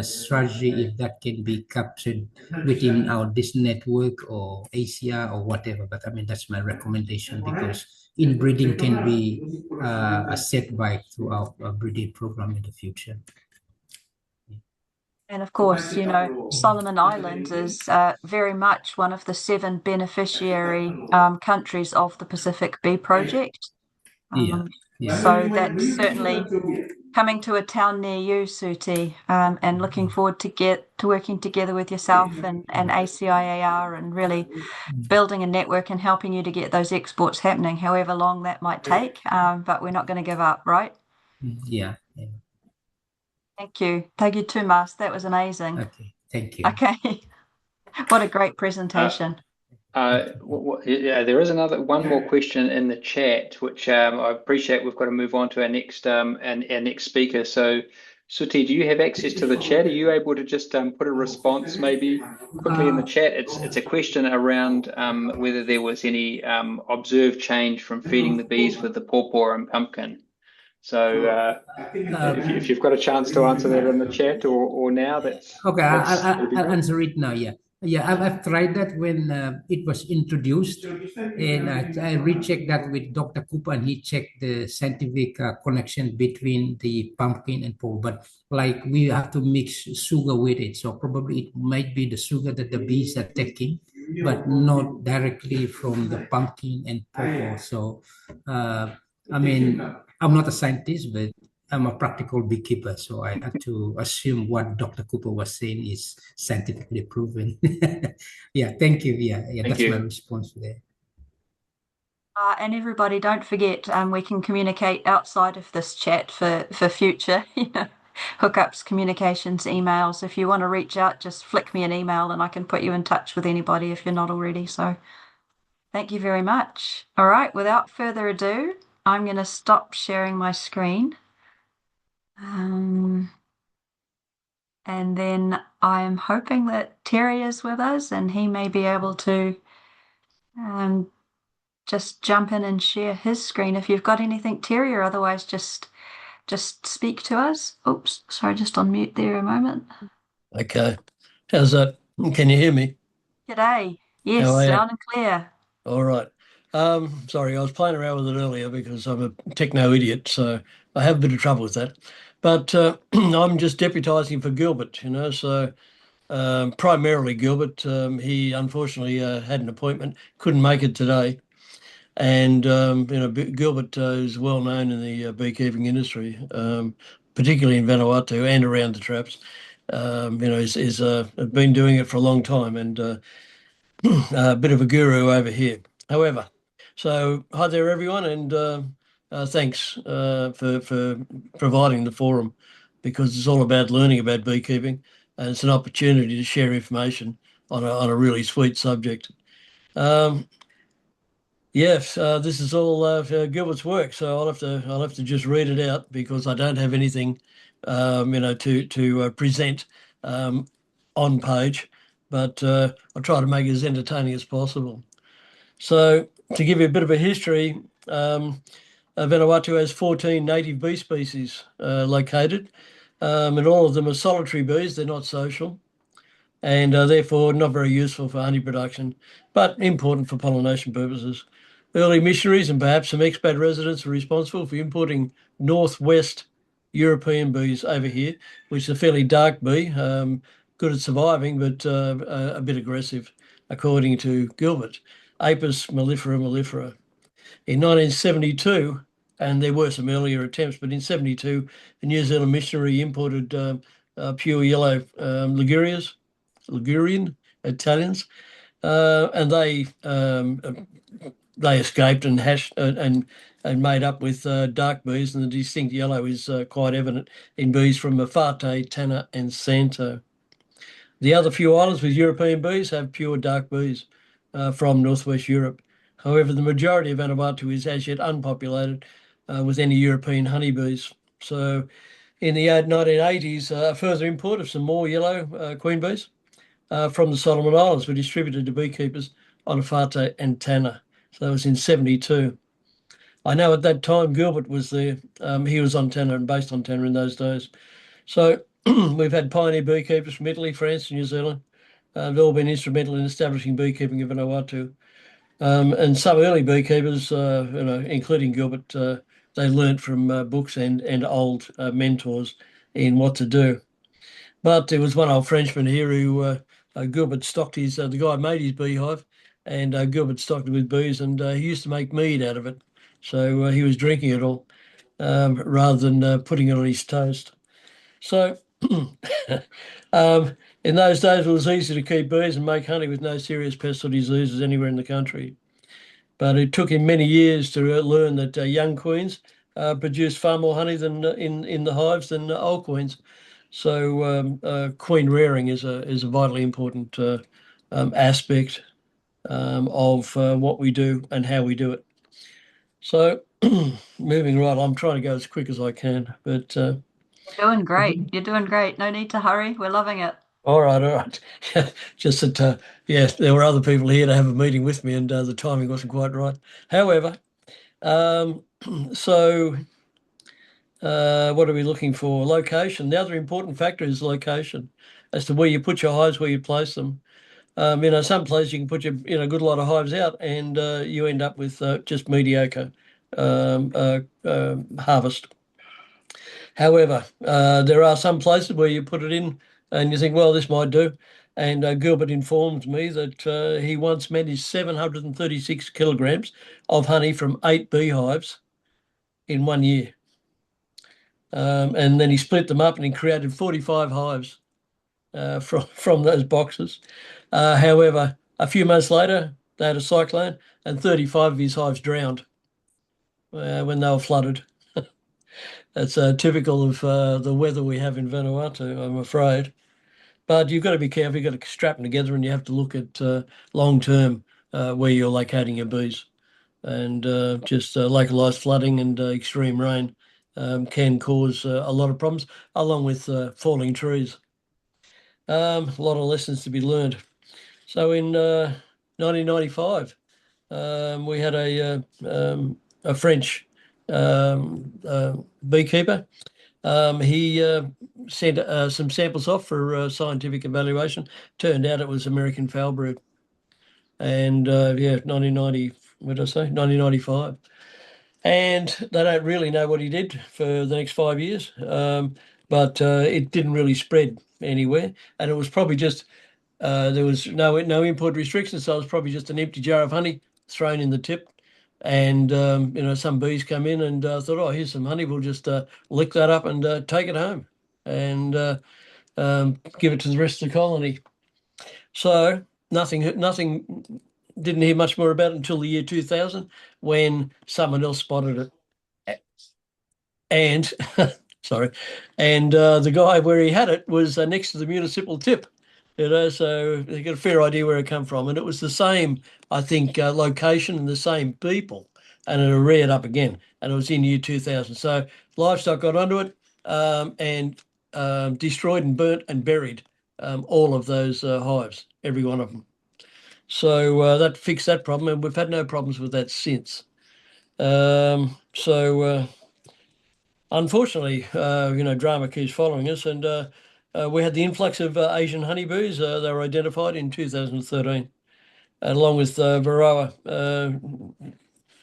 strategy, if that can be captured within this network or Asia or whatever. But I mean, that's my recommendation because inbreeding can be a setback to our breeding program in the future. And of course, Solomon Islands is very much one of the 7 beneficiary countries of the Pacific Bee Project. So that's certainly coming to a town near you, Suti, and looking forward to working together with yourself and ACIAR and really building a network and helping you to get those exports happening, however long that might take. But we're not going to give up, right? Yeah. Thank you. Thank you too, Mas. That was amazing. Okay. Thank you. Okay. What a great presentation. There is one more question in the chat, which I appreciate. We've got to move on to our next speaker. So, Suti, do you have access to the chat? Are you able to just put a response maybe quickly in the chat? It's a question around whether there was any observed change from feeding the bees with the pawpaw and pumpkin. So if you've got a chance to answer that in the chat or now, that's okay. I'll answer it now. Yeah, I've tried that when it was introduced, and I rechecked that with Dr. Cooper, and he checked the scientific connection between the pumpkin and pole. But like we have to mix sugar with it, so probably it might be the sugar that the bees are taking, but not directly from the pumpkin and pawpaw. So, I mean, I'm not a scientist, but I'm a practical beekeeper, so I have to assume what Dr. Cooper was saying is scientifically proven. Yeah, thank you. Yeah, Thank that's you. my response there. And everybody, don't forget, we can communicate outside of this chat for future, hookups, communications, emails. If you want to reach out, just flick me an email and I can put you in touch with anybody if you're not already. So thank you very much. All right, without further ado, I'm going to stop sharing my screen. And then I'm hoping that Terry is with us and he may be able to just jump in and share his screen if you've got anything, Terry, or otherwise just speak to us. Oops, sorry, just on mute there a moment. Okay. How's that? Can you hear me? G'day. Yes, How are you? loud and clear. All right. Sorry, I was playing around with it earlier because I'm a techno idiot, so I have a bit of trouble with that. But I'm just deputising for Gilbert, so primarily Gilbert. He unfortunately had an appointment, couldn't make it today. And, Gilbert is well known in the beekeeping industry, particularly in Vanuatu and around the traps. He's been doing it for a long time and a bit of a guru over here. However, so hi there, everyone, and thanks for providing the forum because it's all about learning about beekeeping and it's an opportunity to share information on a really sweet subject. Yes, this is all Gilbert's work, so I'll have to just read it out because I don't have anything, to present on page, but I'll try to make it as entertaining as possible. So, to give you a bit of a history, Vanuatu has 14 native bee species located, and all of them are solitary bees. They're not social and therefore not very useful for honey production, but important for pollination purposes. Early missionaries and perhaps some expat residents were responsible for importing northwest European bees over here, which is a fairly dark bee, good at surviving, but a bit aggressive, according to Gilbert. Apis mellifera mellifera. In 1972, and there were some earlier attempts, but in 72, the New Zealand missionary imported pure yellow Ligurian Italians, and they escaped and hashed and made up with dark bees, and the distinct yellow is quite evident in bees from Mafate, Tanna, and Santo. The other few islands with European bees have pure dark bees from northwest Europe. However, the majority of Vanuatu is as yet unpopulated with any European honeybees. So in the 1980s, a further import of some more yellow queen bees from the Solomon Islands were distributed to beekeepers on Fate and Tanna. So that was in 72. I know at that time Gilbert was there. He was on Tanna and based on Tanna in those days. So we've had pioneer beekeepers from Italy, France, and New Zealand. They've all been instrumental in establishing beekeeping in Vanuatu. And some early beekeepers, including Gilbert, they learnt from books and old mentors in what to do. But there was one old Frenchman here who Gilbert stocked the guy made his beehive, and Gilbert stocked it with bees, and he used to make mead out of it. So he was drinking it all rather than putting it on his toast. So in those days, it was easy to keep bees and make honey with no serious pests or diseases anywhere in the country. But it took him many years to learn that young queens produce far more honey than in the hives than old queens. So queen rearing is a vitally important aspect of what we do and how we do it. So moving right, I'm trying to go as quick as I can, but You're doing great. You're doing great. No need to hurry. We're loving it. all right, all right. Just that, yeah, there were other people here to have a meeting with me, and the timing wasn't quite right. However, um, so what are we looking for? Location. The other important factor is location, as to where you put your hives, where you place them. Some places you can put a good lot of hives out, and you end up with just mediocre harvest. However, there are some places where you put it in and you think, well, this might do. And Gilbert informed me that he once managed 736 kilograms of honey from 8 beehives in 1 year. And then he split them up and he created 45 hives from those boxes. However, a few months later, they had a cyclone and 35 of his hives drowned when they were flooded. That's typical of the weather we have in Vanuatu, I'm afraid. But you've got to be careful. You've got to strap them together, and you have to look at long term where you're locating your bees. And just localized flooding and extreme rain can cause a lot of problems, along with falling trees. A lot of lessons to be learned. So in 1995, we had a French beekeeper. He sent some samples off for scientific evaluation. Turned out it was American foul brood. And 1990, what did I say? 1995. And they don't really know what he did for the next 5 years, but it didn't really spread anywhere. And it was probably just there was no import restrictions, so it was probably just an empty jar of honey thrown in the tip. And some bees come in and thought, oh, here's some honey. We'll just lick that up and take it home and give it to the rest of the colony. So nothing. Didn't hear much more about it until the year 2000, when someone else spotted it. And sorry, and the guy where he had it was next to the municipal tip. So they got a fair idea where it come from, and it was the same, I think, location and the same people, and it reared up again, and it was in year 2000. So livestock got onto it and destroyed and burnt and buried all of those hives, every one of them. So that fixed that problem, and we've had no problems with that since. Unfortunately, drama keeps following us, and we had the influx of Asian honeybees. They were identified in 2013, along with Varroa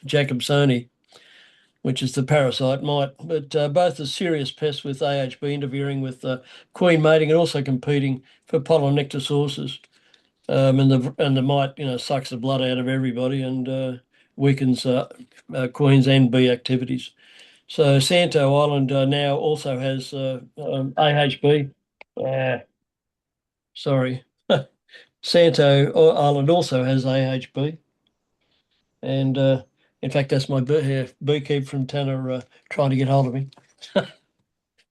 jacobsoni, which is the parasite mite. But both are serious pests, with AHB interfering with queen mating and also competing for pollen nectar sources. And the mite, sucks the blood out of everybody and weakens queens and bee activities. So Santo Island now also has AHB. Sorry, Santo Island also has AHB, and in fact, that's my beekeeper from Tanner trying to get hold of me,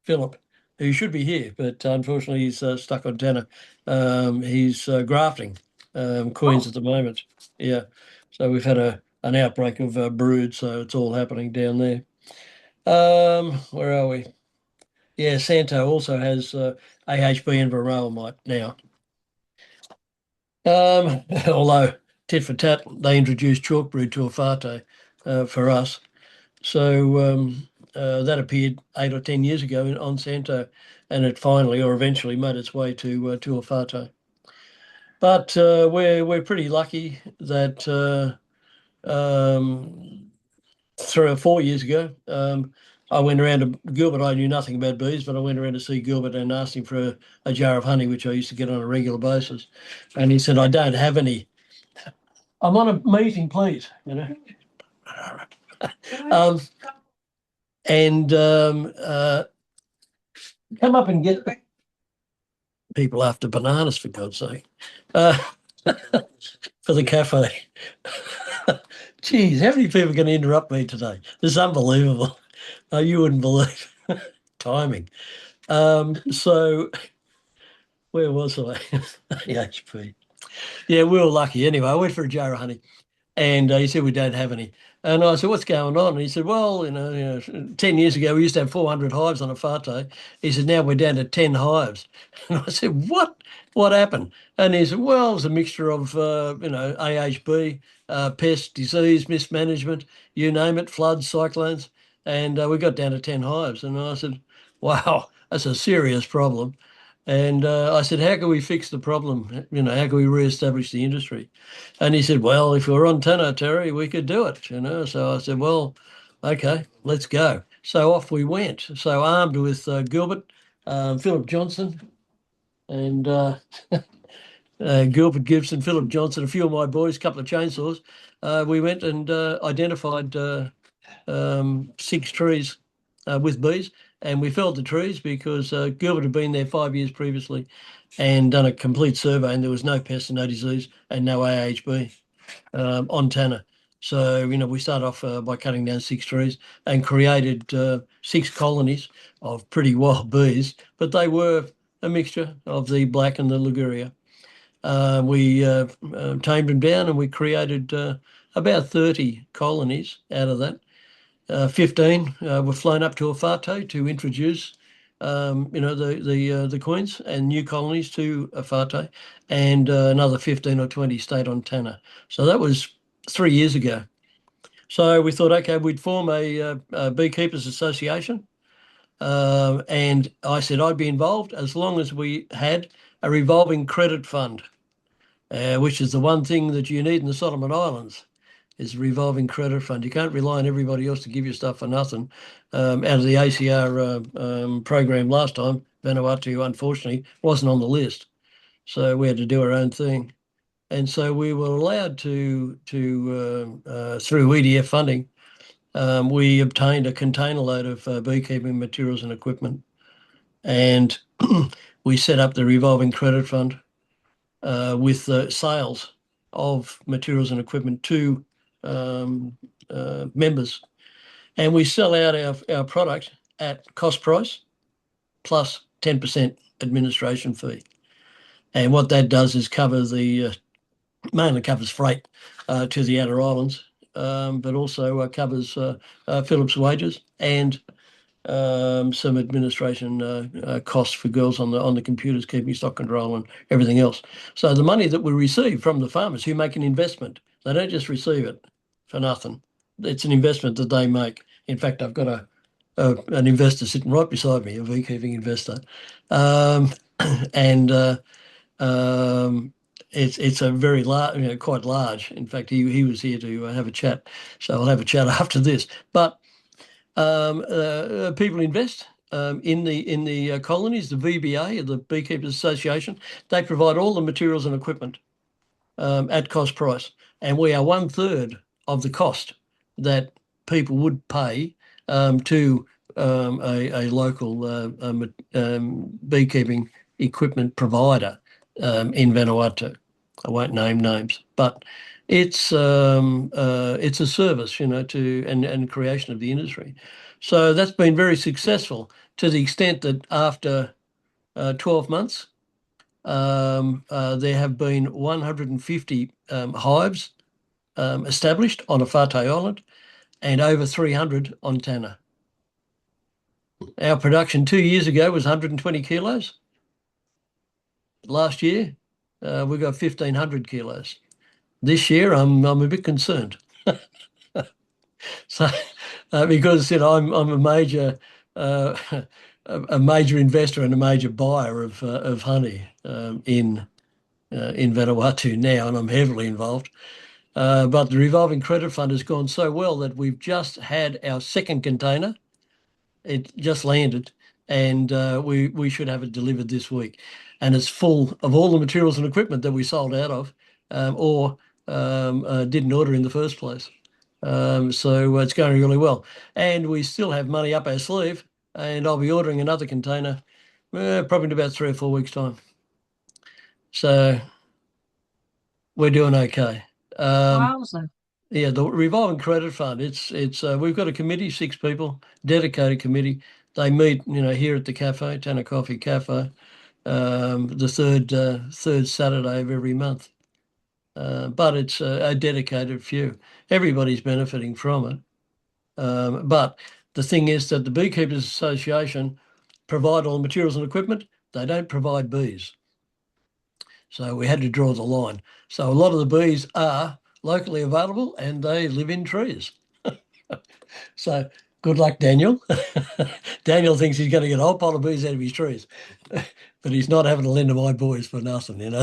Philip, who should be here, but unfortunately he's stuck on Tanner. He's grafting queens at the moment. Yeah, so we've had an outbreak of brood, so it's all happening down there. Where are we? Yeah, Santo also has AHB and varroa mite now. Although tit for tat, they introduced chalk brood to Tuolfate for us. So that appeared 8 or 10 years ago on Santo, and it finally or eventually made its way to Tuolfate. But we're pretty lucky that 3 or 4 years ago, I went around to Gilbert. I knew nothing about bees, but I went around to see Gilbert and asked him for a jar of honey, which I used to get on a regular basis. And he said, I don't have any. I'm on a meeting, please, you know. And come up and get people after bananas, for God's sake, for the cafe. Geez, how many people are going to interrupt me today? This is unbelievable. You wouldn't believe timing. So where was I? AHP. Yeah, we were lucky. Anyway, I went for a jar of honey. And he said, we don't have any. And I said, what's going on? And he said, well, 10 years ago, we used to have 400 hives on a whātau. He said, now we're down to 10 hives. And I said, what? What happened? And he said, well, it's a mixture of, AHB, pest, disease, mismanagement, you name it, floods, cyclones. And we got down to 10 hives. And I said, wow, that's a serious problem. And I said, how can we fix the problem? How can we reestablish the industry? And he said, well, if we were on Tanner, Terry, we could do it, So I said, well, okay, let's go. So off we went. So armed with Gilbert, Philip Johnson, and Gilbert Gibson, Philip Johnson, a few of my boys, a couple of chainsaws, we went and identified 6 trees with bees. And we felled the trees because Gilbert had been there 5 years previously and done a complete survey, and there was no pest and no disease and no AHB on Tanner. So, we started off by cutting down 6 trees and created 6 colonies of pretty wild bees, but they were a mixture of the black and the Liguria. We tamed them down and we created about 30 colonies out of that. 15 were flown up to a whātau to introduce, the queens and new colonies to a whātau, and another 15 or 20 stayed on Tanner. So that was 3 years ago. So we thought, okay, we'd form a beekeepers association, and I said I'd be involved as long as we had a revolving credit fund, which is the one thing that you need in the Solomon Islands. Is a revolving credit fund. You can't rely on everybody else to give you stuff for nothing. Out of the ACR program last time, Vanuatu, unfortunately, wasn't on the list. So we had to do our own thing. And so we were allowed to through EDF funding, we obtained a container load of beekeeping materials and equipment. And we set up the revolving credit fund with sales of materials and equipment to members, and we sell out our product at cost price plus 10% administration fee. And what that does is cover mainly covers freight to the outer islands, but also covers Philip's wages and some administration costs for girls on the computers, keeping stock control and everything else. So the money that we receive from the farmers who make an investment, they don't just receive it for nothing. It's an investment that they make. In fact, I've got an investor sitting right beside me, a beekeeping investor, and it's a very large, quite large. In fact, he was here to have a chat, so I'll have a chat after this. But people invest in the colonies, the VBA, the Beekeepers Association. They provide all the materials and equipment at cost price, and we are 1/3 of the cost that people would pay to a local beekeeping equipment provider in Vanuatu. I won't name names, but it's a service, to and creation of the industry. So that's been very successful to the extent that after 12 months, there have been 150 hives established on a whātau island and over 300 on Tanner. Our production 2 years ago was 120 kilos. Last year, we got 1,500 kilos. This year, I'm a bit concerned. So, because I'm a major a major investor and a major buyer of honey in Vanuatu now, and I'm heavily involved. But the revolving credit fund has gone so well that we've just had our second container It just landed, and we should have it delivered this week. And it's full of all the materials and equipment that we sold out of, or didn't order in the first place. So it's going really well. And we still have money up our sleeve, and I'll be ordering another container probably in about 3 or 4 weeks' time. So we're doing okay. Wowza. Yeah, the revolving credit fund. It's we've got a committee, 6 people, dedicated committee. They meet, here at the cafe, Tanner Coffee Cafe, the third Saturday of every month. But it's a dedicated few. Everybody's benefiting from it. But the thing is that the Beekeepers Association provide all the materials and equipment. They don't provide bees. So we had to draw the line. So a lot of the bees are locally available and they live in trees. So good luck, Daniel. Daniel thinks he's going to get a whole pile of bees out of his trees, but he's not having to lend to my boys for nothing,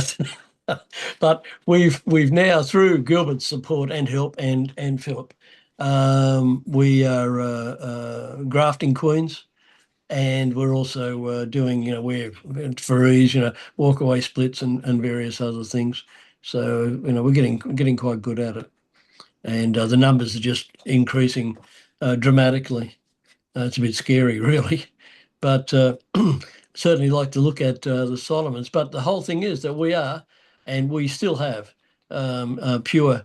But we've now, through Gilbert's support and help and Philip, we are grafting queens. And we're also doing, we're freeze, walkaway splits and various other things. So, we're getting quite good at it. And the numbers are just increasing dramatically. It's a bit scary, really. But certainly like to look at the Solomons. But the whole thing is that we are, and we still have pure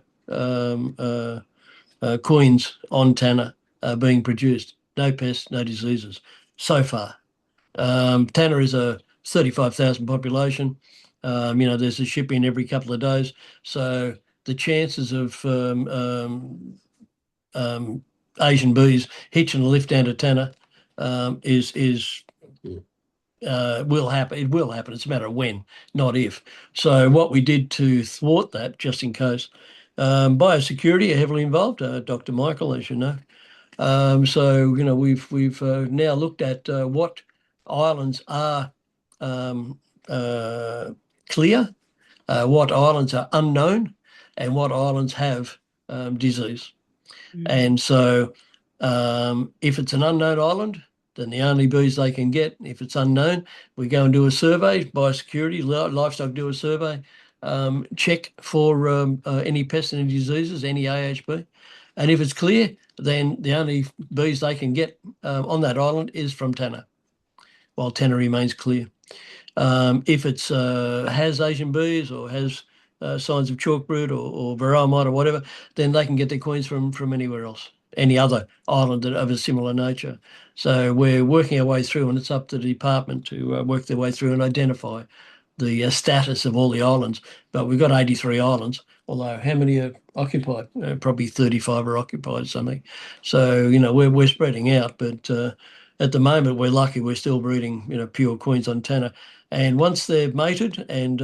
queens on Tanner being produced. No pests, no diseases so far. Tanner is a 35,000 population. There's a ship in every couple of days. So the chances of Asian bees hitching a lift down to Tanner will happen. It will happen. It's a matter of when, not if. So what we did to thwart that, just in case, biosecurity are heavily involved. Dr. Michael, as you know. So we've now looked at what islands are clear, what islands are unknown, and what islands have disease. And so if it's an unknown island, then the only bees they can get, if it's unknown, we go and do a survey, biosecurity, livestock do a survey, check for any pests and diseases, any AHB. And if it's clear, then the only bees they can get on that island is from Tanner, while Tanner remains clear. If it's has Asian bees or has signs of chalkbrood or varroa mite or whatever, then they can get their queens from anywhere else, any other island of a similar nature. So we're working our way through, and it's up to the department to work their way through and identify the status of all the islands. But we've got 83 islands, although how many are occupied? Probably 35 are occupied, something. So, we're spreading out, but at the moment we're lucky we're still breeding, pure queens on Tanner. And once they're mated and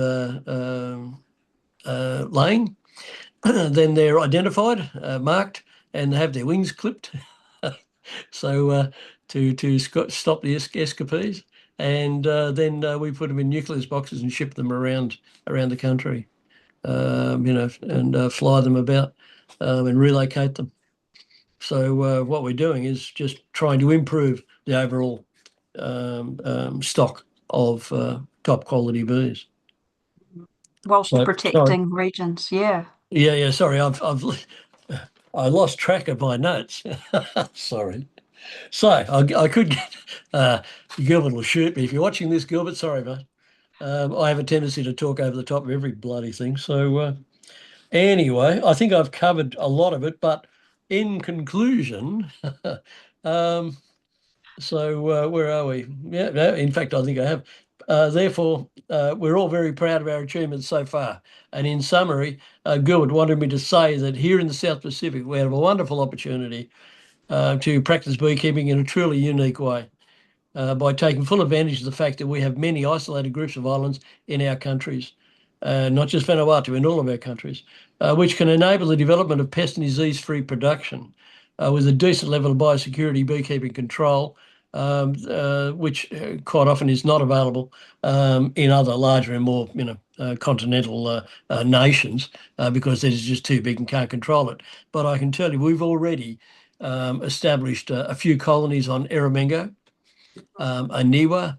laying, then they're identified, marked, and have their wings clipped. So to stop the escapees. And then we put them in nucleus boxes and ship them around the country, and fly them about and relocate them. So what we're doing is just trying to improve the overall stock of top quality bees. Whilst protecting regions, yeah. Yeah. Sorry, I lost track of my notes. Sorry. So I could get Gilbert will shoot me if you're watching this, Gilbert. Sorry, mate. I have a tendency to talk over the top of every bloody thing. So anyway, I think I've covered a lot of it. But in conclusion, so where are we? Yeah, no, in fact, I think I have. Therefore, we're all very proud of our achievements so far. And in summary, Gilbert wanted me to say that here in the South Pacific, we have a wonderful opportunity to practice beekeeping in a truly unique way by taking full advantage of the fact that we have many isolated groups of islands in our countries, not just Vanuatu, in all of our countries, which can enable the development of pest and disease-free production with a decent level of biosecurity beekeeping control, which quite often is not available in other larger and more continental nations because they're just too big and can't control it. But I can tell you we've already established a few colonies on Eramengo, Aniwa,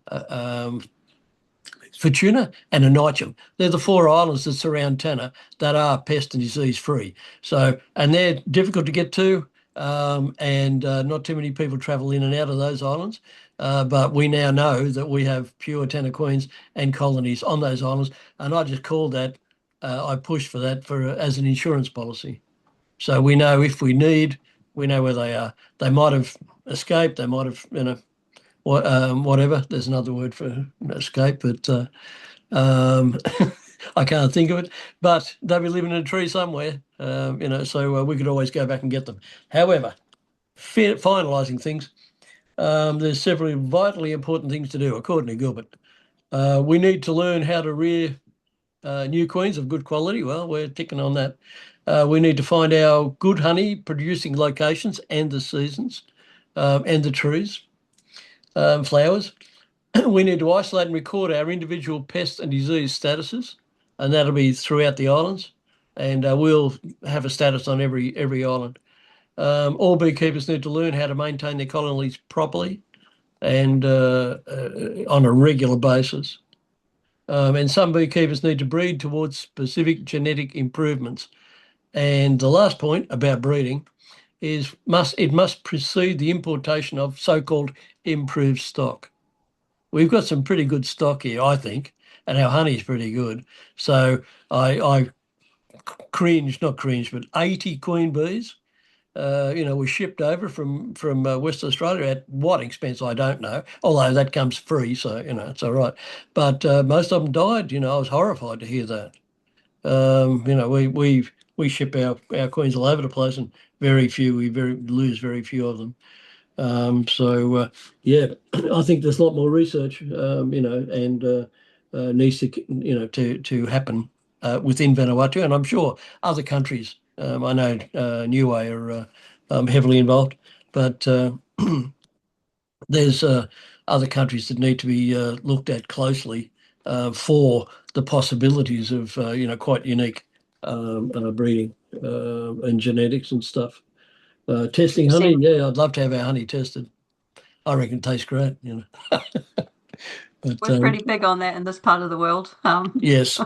Fortuna and Anicham. They're the 4 islands that surround Tanna that are pest and disease free. So, and they're difficult to get to, and not too many people travel in and out of those islands. But we now know that we have pure Tanna queens and colonies on those islands. And I just called that, I pushed for that as an insurance policy. So we know if we need, we know where they are. They might have escaped, they might have, whatever. There's another word for escape, but I can't think of it. But they'll be living in a tree somewhere, so we could always go back and get them. However, finalising things, there's several vitally important things to do, according to Gilbert. We need to learn how to rear new queens of good quality. Well, we're ticking on that. We need to find our good honey producing locations and the seasons and the trees. Flowers. We need to isolate and record our individual pest and disease statuses, and that'll be throughout the islands. And we'll have a status on every island. All beekeepers need to learn how to maintain their colonies properly and on a regular basis. And some beekeepers need to breed towards specific genetic improvements. And the last point about breeding is it must precede the importation of so-called improved stock. We've got some pretty good stock here, I think, and our honey's pretty good. So I not cringe, but 80 queen bees, were shipped over from Western Australia at what expense, I don't know, although that comes free, so, it's all right. But most of them died, I was horrified to hear that. We ship our queens all over the place, and we lose very few of them. Yeah, I think there's a lot more research, and needs to happen within Vanuatu, and I'm sure other countries. I know Niue are heavily involved, but there's other countries that need to be looked at closely for the possibilities of quite unique breeding and genetics and stuff. Testing honey, yeah, I'd love to have our honey tested. I reckon it tastes great, But, we're pretty big on that in this part of the world. Yes.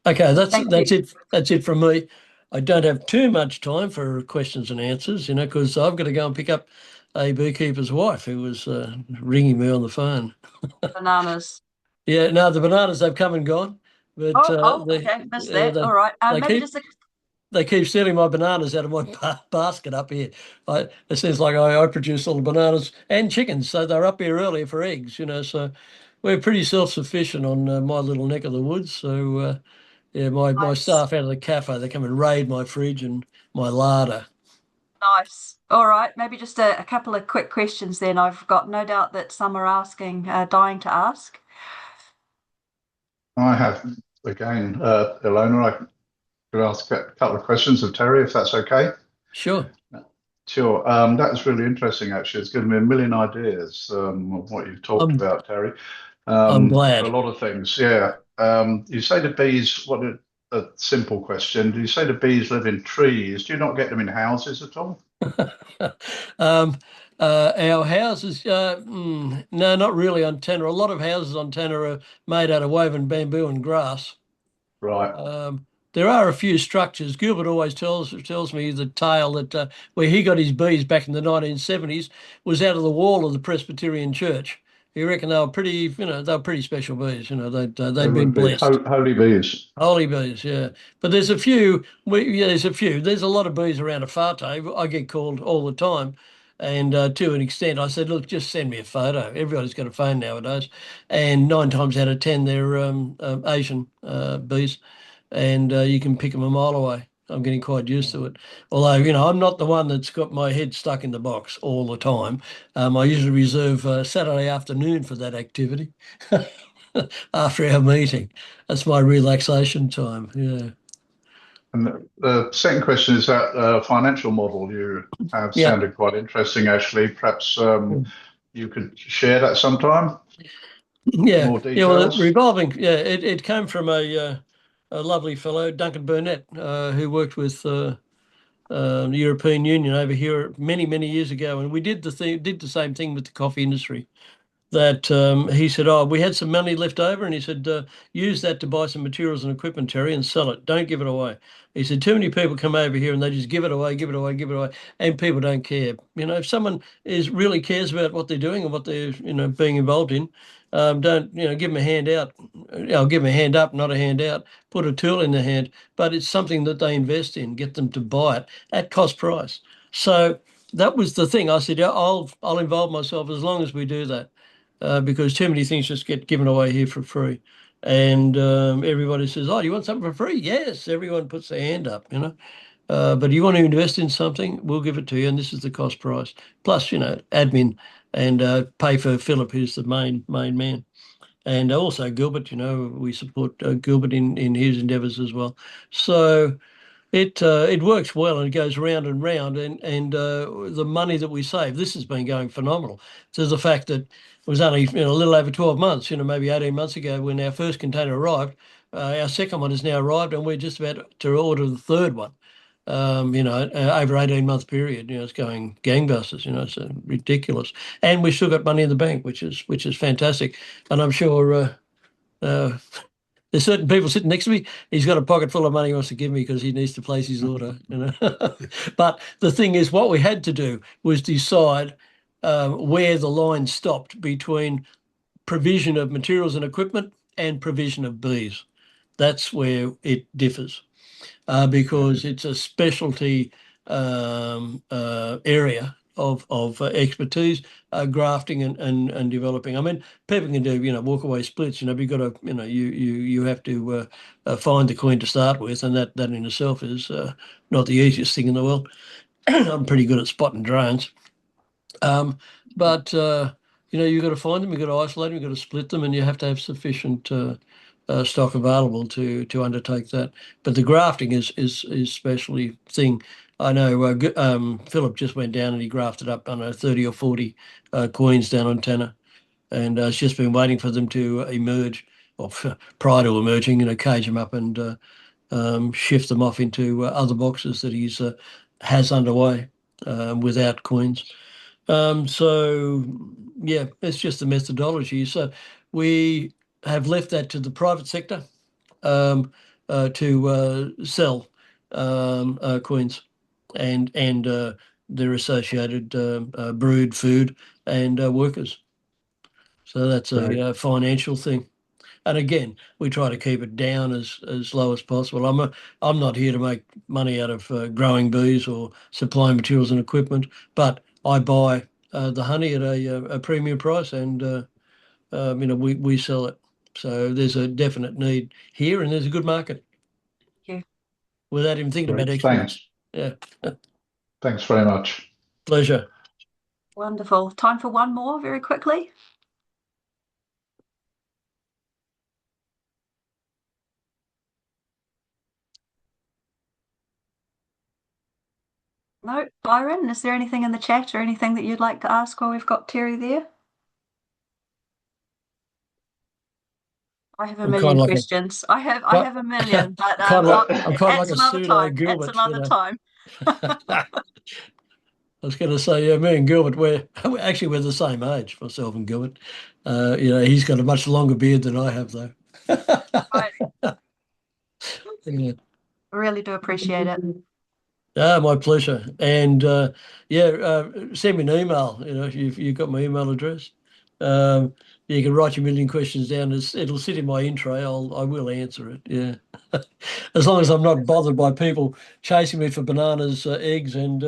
Okay, that's it. That's it from me. I don't have too much time for questions and answers, because I've got to go and pick up a beekeeper's wife who was ringing me on the phone. Bananas. Yeah, no, the bananas, they've come and gone. But okay, missed that. All right. They keep stealing my bananas out of my basket up here. It seems like I produce all the bananas and chickens, so they're up here earlier for eggs, so we're pretty self-sufficient on my little neck of the woods. So, yeah, my staff out of the cafe, they come and raid my fridge and my larder. Nice. All right. Maybe just a couple of quick questions then. I've got no doubt that some are dying to ask. I have, again, Ilona, I could ask a couple of questions of Terry, if that's okay. Sure. Sure. That was really interesting, actually. It's given me a million ideas of what you've talked about, Terry. I'm glad. A lot of things, yeah. You say the bees, what a simple question. Do you say the bees live in trees? Do you not get them in houses at all? Our houses, no, not really on Tanna. A lot of houses on Tanna are made out of woven bamboo and grass. Right. There are a few structures. Gilbert always tells me the tale that where he got his bees back in the 1970s was out of the wall of the Presbyterian church. He reckoned they were pretty, they were pretty special bees. They'd been blessed. Holy bees. Holy bees, yeah. But there's a few. There's a few. There's a lot of bees around Afate. I get called all the time. And to an extent, I said, look, just send me a photo. Everybody's got a phone nowadays. And 9 times out of 10, they're Asian bees. And you can pick them a mile away. I'm getting quite used to it. Although, I'm not the one that's got my head stuck in the box all the time. I usually reserve Saturday afternoon for that activity after our meeting. That's my relaxation time, yeah. And the second question is that financial model you have sounded quite interesting, actually. Perhaps you could share that sometime? Yeah. More details? Yeah, well, revolving, it came from a lovely fellow, Duncan Burnett, who worked with the European Union over here many years ago, and we did the same thing with the coffee industry. That he said, "Oh, we had some money left over," and he said, "Use that to buy some materials and equipment, Terry, and sell it. Don't give it away." He said, "Too many people come over here and they just give it away, give it away, give it away, and people don't care. If someone really cares about what they're doing and what they're being involved in, don't give them a hand out. I'll give them a hand up, not a hand out. Put a tool in their hand, but it's something that they invest in. Get them to buy it at cost price." So that was the thing. I said, "Yeah, I'll involve myself as long as we do that." Because too many things just get given away here for free. And everybody says, "Oh, do you want something for free?" Yes, everyone puts their hand up, But you want to invest in something, we'll give it to you, and this is the cost price. Plus, admin and pay for Philip, who's the main man. And also Gilbert, we support Gilbert in his endeavours as well. So it works well, and it goes round and round, and the money that we save, this has been going phenomenal. To the fact that it was only a little over 12 months, maybe 18 months ago when our first container arrived. Our second one has now arrived, and we're just about to order the third one. Over 18-month period, it's going gangbusters. It's ridiculous, and we still got money in the bank, which is fantastic, and I'm sure. There's certain people sitting next to me. He's got a pocket full of money he wants to give me because he needs to place his order. But the thing is, what we had to do was decide where the line stopped between provision of materials and equipment and provision of bees. That's where it differs because it's a specialty area of expertise, grafting and developing. I mean, people can do walk away splits. But you've got to you have to find the queen to start with, and that in itself is not the easiest thing in the world. I'm pretty good at spotting drones. But you've got to find them, you've got to isolate them, you've got to split them, and you have to have sufficient stock available to undertake that. But the grafting is specialty thing. I know Philip just went down and he grafted up, I don't know, 30 or 40 queens down on Tanner, and it's just been waiting for them to emerge, or prior to emerging, cage them up and shift them off into other boxes that he's has underway without queens. So yeah, it's just the methodology. So we have left that to the private sector to sell queens and their associated brood food and workers. So that's a financial thing. And again, we try to keep it down as low as possible. I'm not here to make money out of growing bees or supplying materials and equipment, but I buy the honey at a premium price, and we sell it. So there's a definite need here, and there's a good market. Thank you. Without even thinking about Great, exports. thanks. Yeah, Thanks very much. pleasure. Wonderful. Time for one more very quickly. No, Byron, is there anything in the chat or anything that you'd like to ask while we've got Terry there? I have a I'm million kind of like questions. I have a million, but I'm kind of like it's a another pseudo time. It's Gilbert, another time. I was going to say, yeah, me and Gilbert, we're the same age, myself and Gilbert. He's got a much longer beard than I have, though. Right. Yeah. I really do appreciate it. My pleasure. And send me an email. If you've got my email address. You can write your million questions down. It'll sit in my intro. I will answer it. Yeah, as long as I'm not bothered by people chasing me for bananas, eggs, and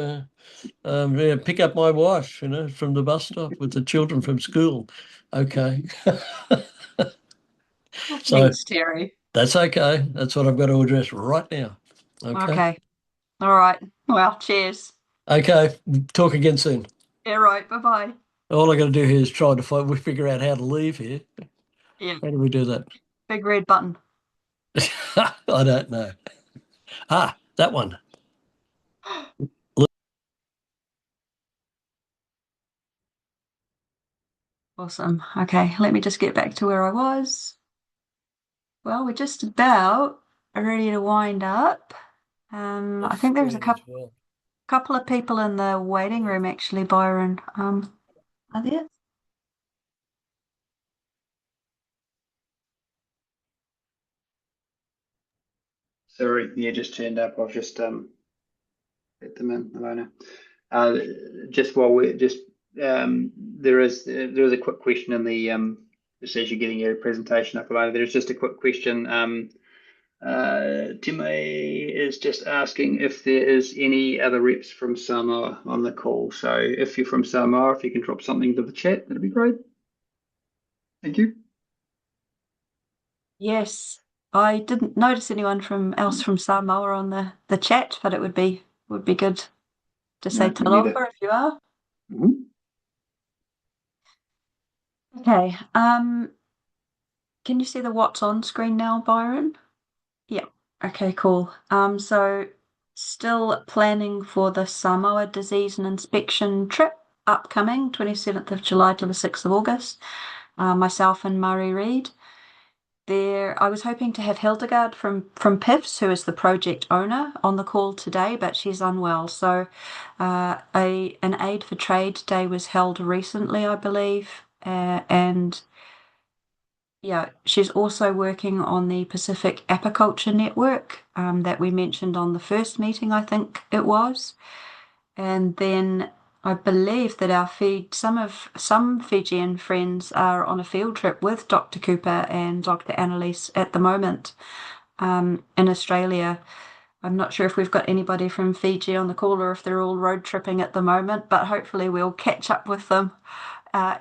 pick up my wife, from the bus stop with the children from school. Okay. So Thanks, Terry. that's okay. That's what I've got to address right now. Okay. Okay. All right. Well, cheers. Okay. Talk again soon. Yeah, right. Bye-bye. All I got to do here is try to figure out how to leave here. Yeah. How do we do that? Big red button. I don't know. That one. Awesome. Okay, let me just get back to where I was. Well, we're just about ready to wind up. I think there's a couple. couple of people in the waiting room actually, Byron. Are there? Sorry, yeah, just turned up. I've just let them in, Alona. Just while we're just there is a quick question in the just as you're getting your presentation up, Alona. There's just a quick question. Time is just asking if there is any other reps from Samoa on the call. So if you're from Samoa, if you can drop something to the chat, that'd be great. Thank you. Yes, I didn't notice anyone else from Samoa on the chat, but it would be good to say No, me neither. talofa if you are. Mhm. Okay. Can you see the what's on screen now, Byron? Yeah. Okay, cool. So still planning for the Samoa disease and inspection trip upcoming 27th of July to the 6th of August. Myself and Murray Reid. I was hoping to have Hildegard from PIFS, who is the project owner, on the call today, but she's unwell. So an Aid for Trade Day was held recently, I believe, and yeah, she's also working on the Pacific Apiculture Network that we mentioned on the first meeting, I think it was. And then I believe that some Fijian friends are on a field trip with Dr. Cooper and Dr. Annalise at the moment in Australia. I'm not sure if we've got anybody from Fiji on the call or if they're all road tripping at the moment, but hopefully we'll catch up with them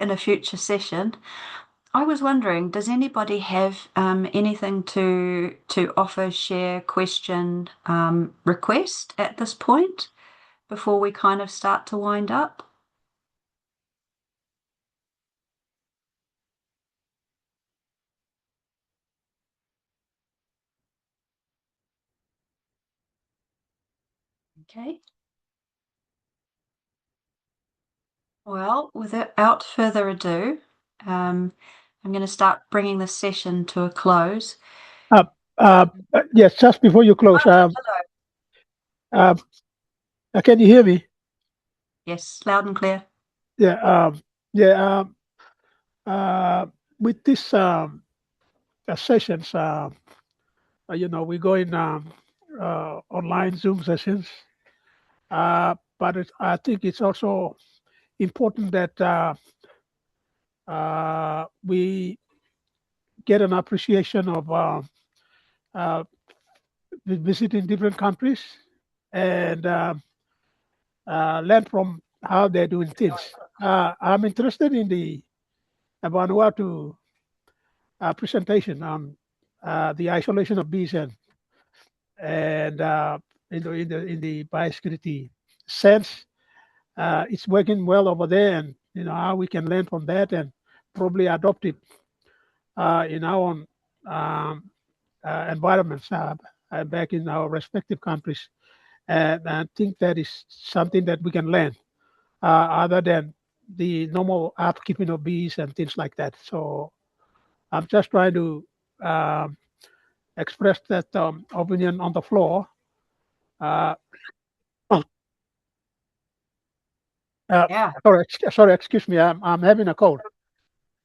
in a future session. I was wondering, does anybody have anything to offer, share, question, request at this point before we kind of start to wind up? Okay. Well, without further ado, I'm going to start bringing the session to a close. Yes, just before you close, Hello. can you hear me? Yes, loud and clear. Yeah, yeah. With this sessions, we're going online Zoom sessions, but I think it's also important that we get an appreciation of visiting different countries and learn from how they're doing things. I'm interested in the Vanuatu presentation on the isolation of bees and in the biosecurity sense. It's working well over there, and how we can learn from that and probably adopt it in our own environments back in our respective countries. And I think that is something that we can learn other than the normal upkeeping of bees and things like that. So I'm just trying to express that opinion on the floor. Uh, oh, Yeah. sorry, excuse me. I'm having a cold.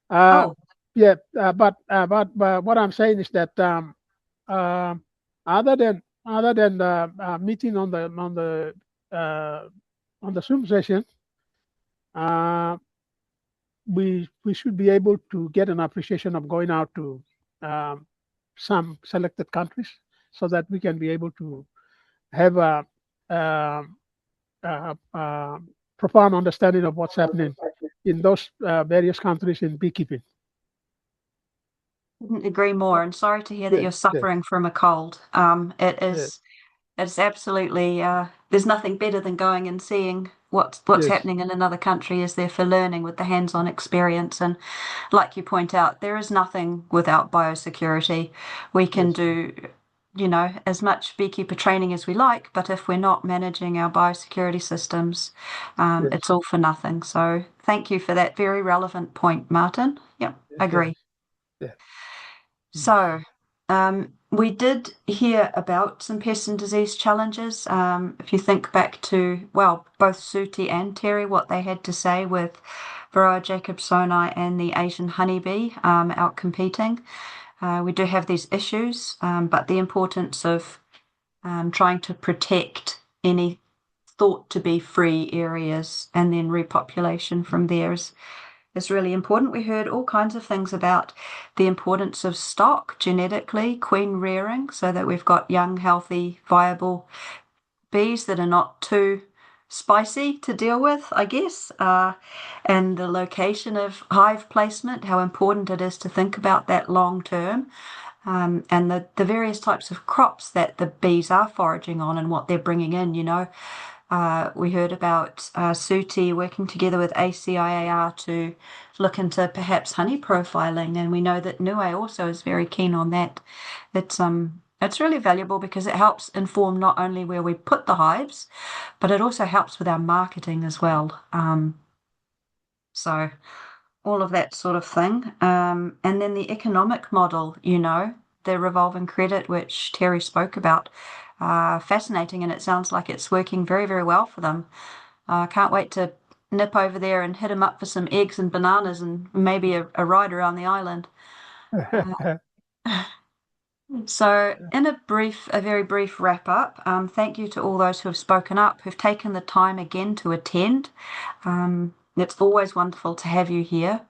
Oh, Yeah, but what I'm saying is that uh, other than meeting on the Zoom session, uh, we should be able to get an appreciation of going out to um, some selected countries so that we can be able to have um, a profound understanding of what's happening in those various countries in beekeeping. couldn't agree more. And sorry to hear that Yeah, you're yeah, suffering from a cold. yeah, It's absolutely there's nothing better than going and seeing what's yes, happening in another country is there for learning with the hands-on experience. And like you point out, there is nothing without biosecurity. We can yes, do, as much beekeeper training as we like, but if we're not managing our biosecurity systems, yes, it's all for nothing. So thank you for that very relevant point, Martin. Yep, yes, agree. yeah. Mm. So, We did hear about some pest and disease challenges. If you think back to, well, both Suti and Terry, what they had to say with Varroa jacobsoni and the Asian honeybee out competing. We do have these issues, but the importance of trying to protect any thought to be free areas and then repopulation from there is really important. We heard all kinds of things about the importance of stock genetically, queen rearing, so that we've got young, healthy, viable bees that are not too spicy to deal with, I guess, and the location of hive placement, how important it is to think about that long term, and the various types of crops that the bees are foraging on and what they're bringing in, we heard about Suti working together with ACIAR to look into perhaps honey profiling, and we know that Niue also is very keen on that. It's really valuable because it helps inform not only where we put the hives, but it also helps with our marketing as well. So all of that sort of thing. And then the economic model, the revolving credit, which Terry spoke about. Fascinating, and it sounds like it's working very, very well for them. Can't wait to nip over there and hit them up for some eggs and bananas and maybe a ride around the island. So, in a very brief wrap up, thank you to all those who have spoken up, who've taken the time again to attend. It's always wonderful to have you here.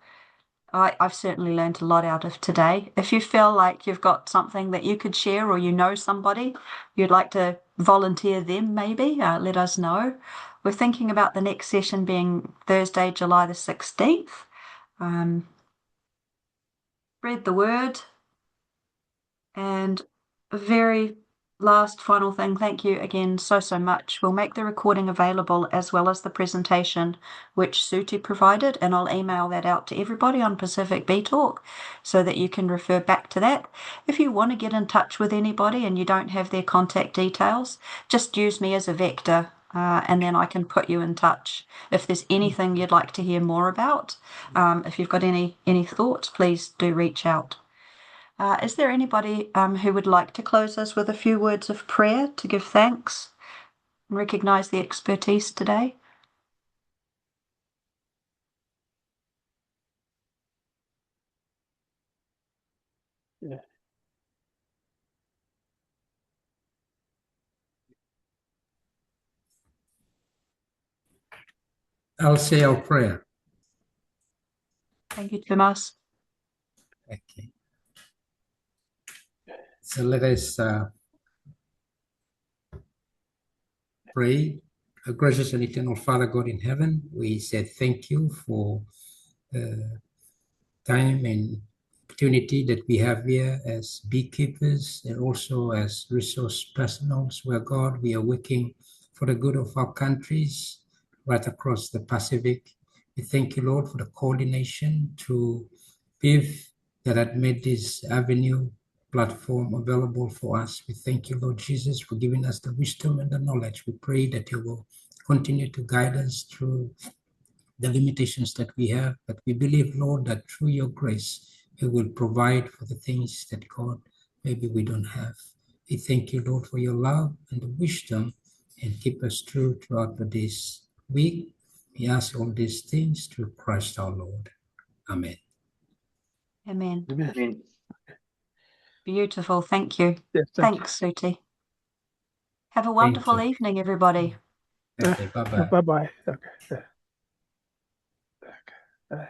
I've certainly learned a lot out of today. If you feel like you've got something that you could share, or somebody you'd like to volunteer them, maybe let us know. We're thinking about the next session being Thursday, July the 16th. Spread the word. And a very last final thing, thank you again so much. We'll make the recording available as well as the presentation which Suti provided, and I'll email that out to everybody on Pacific Bee Talk so that you can refer back to that. If you want to get in touch with anybody and you don't have their contact details, just use me as a vector, and then I can put you in touch. If there's anything you'd like to hear more about, if you've got any thoughts, please do reach out. Is there anybody who would like to close us with a few words of prayer to give thanks and recognise the expertise today? Yeah. I'll say our prayer. Thank you, Tomas. Okay. So let us pray. Our gracious and eternal Father God in heaven, we say thank you for time and opportunity that we have here as beekeepers and also as resource personnel, where God, we are working for the good of our countries right across the Pacific. We thank you, Lord, for the coordination to BIV that had made this avenue platform available for us. We thank you, Lord Jesus, for giving us the wisdom and the knowledge. We pray that you will continue to guide us through the limitations that we have, but we believe, Lord, that through your grace, you will provide for the things that, God, maybe we don't have. We thank you, Lord, for your love and the wisdom, and keep us true throughout this week. We ask all these things through Christ our Lord. Amen. Amen. Amen. Beautiful. Thank you. Yes, Thanks, Suti. Have a wonderful evening, everybody. Okay, bye-bye. Bye-bye. Okay. Okay.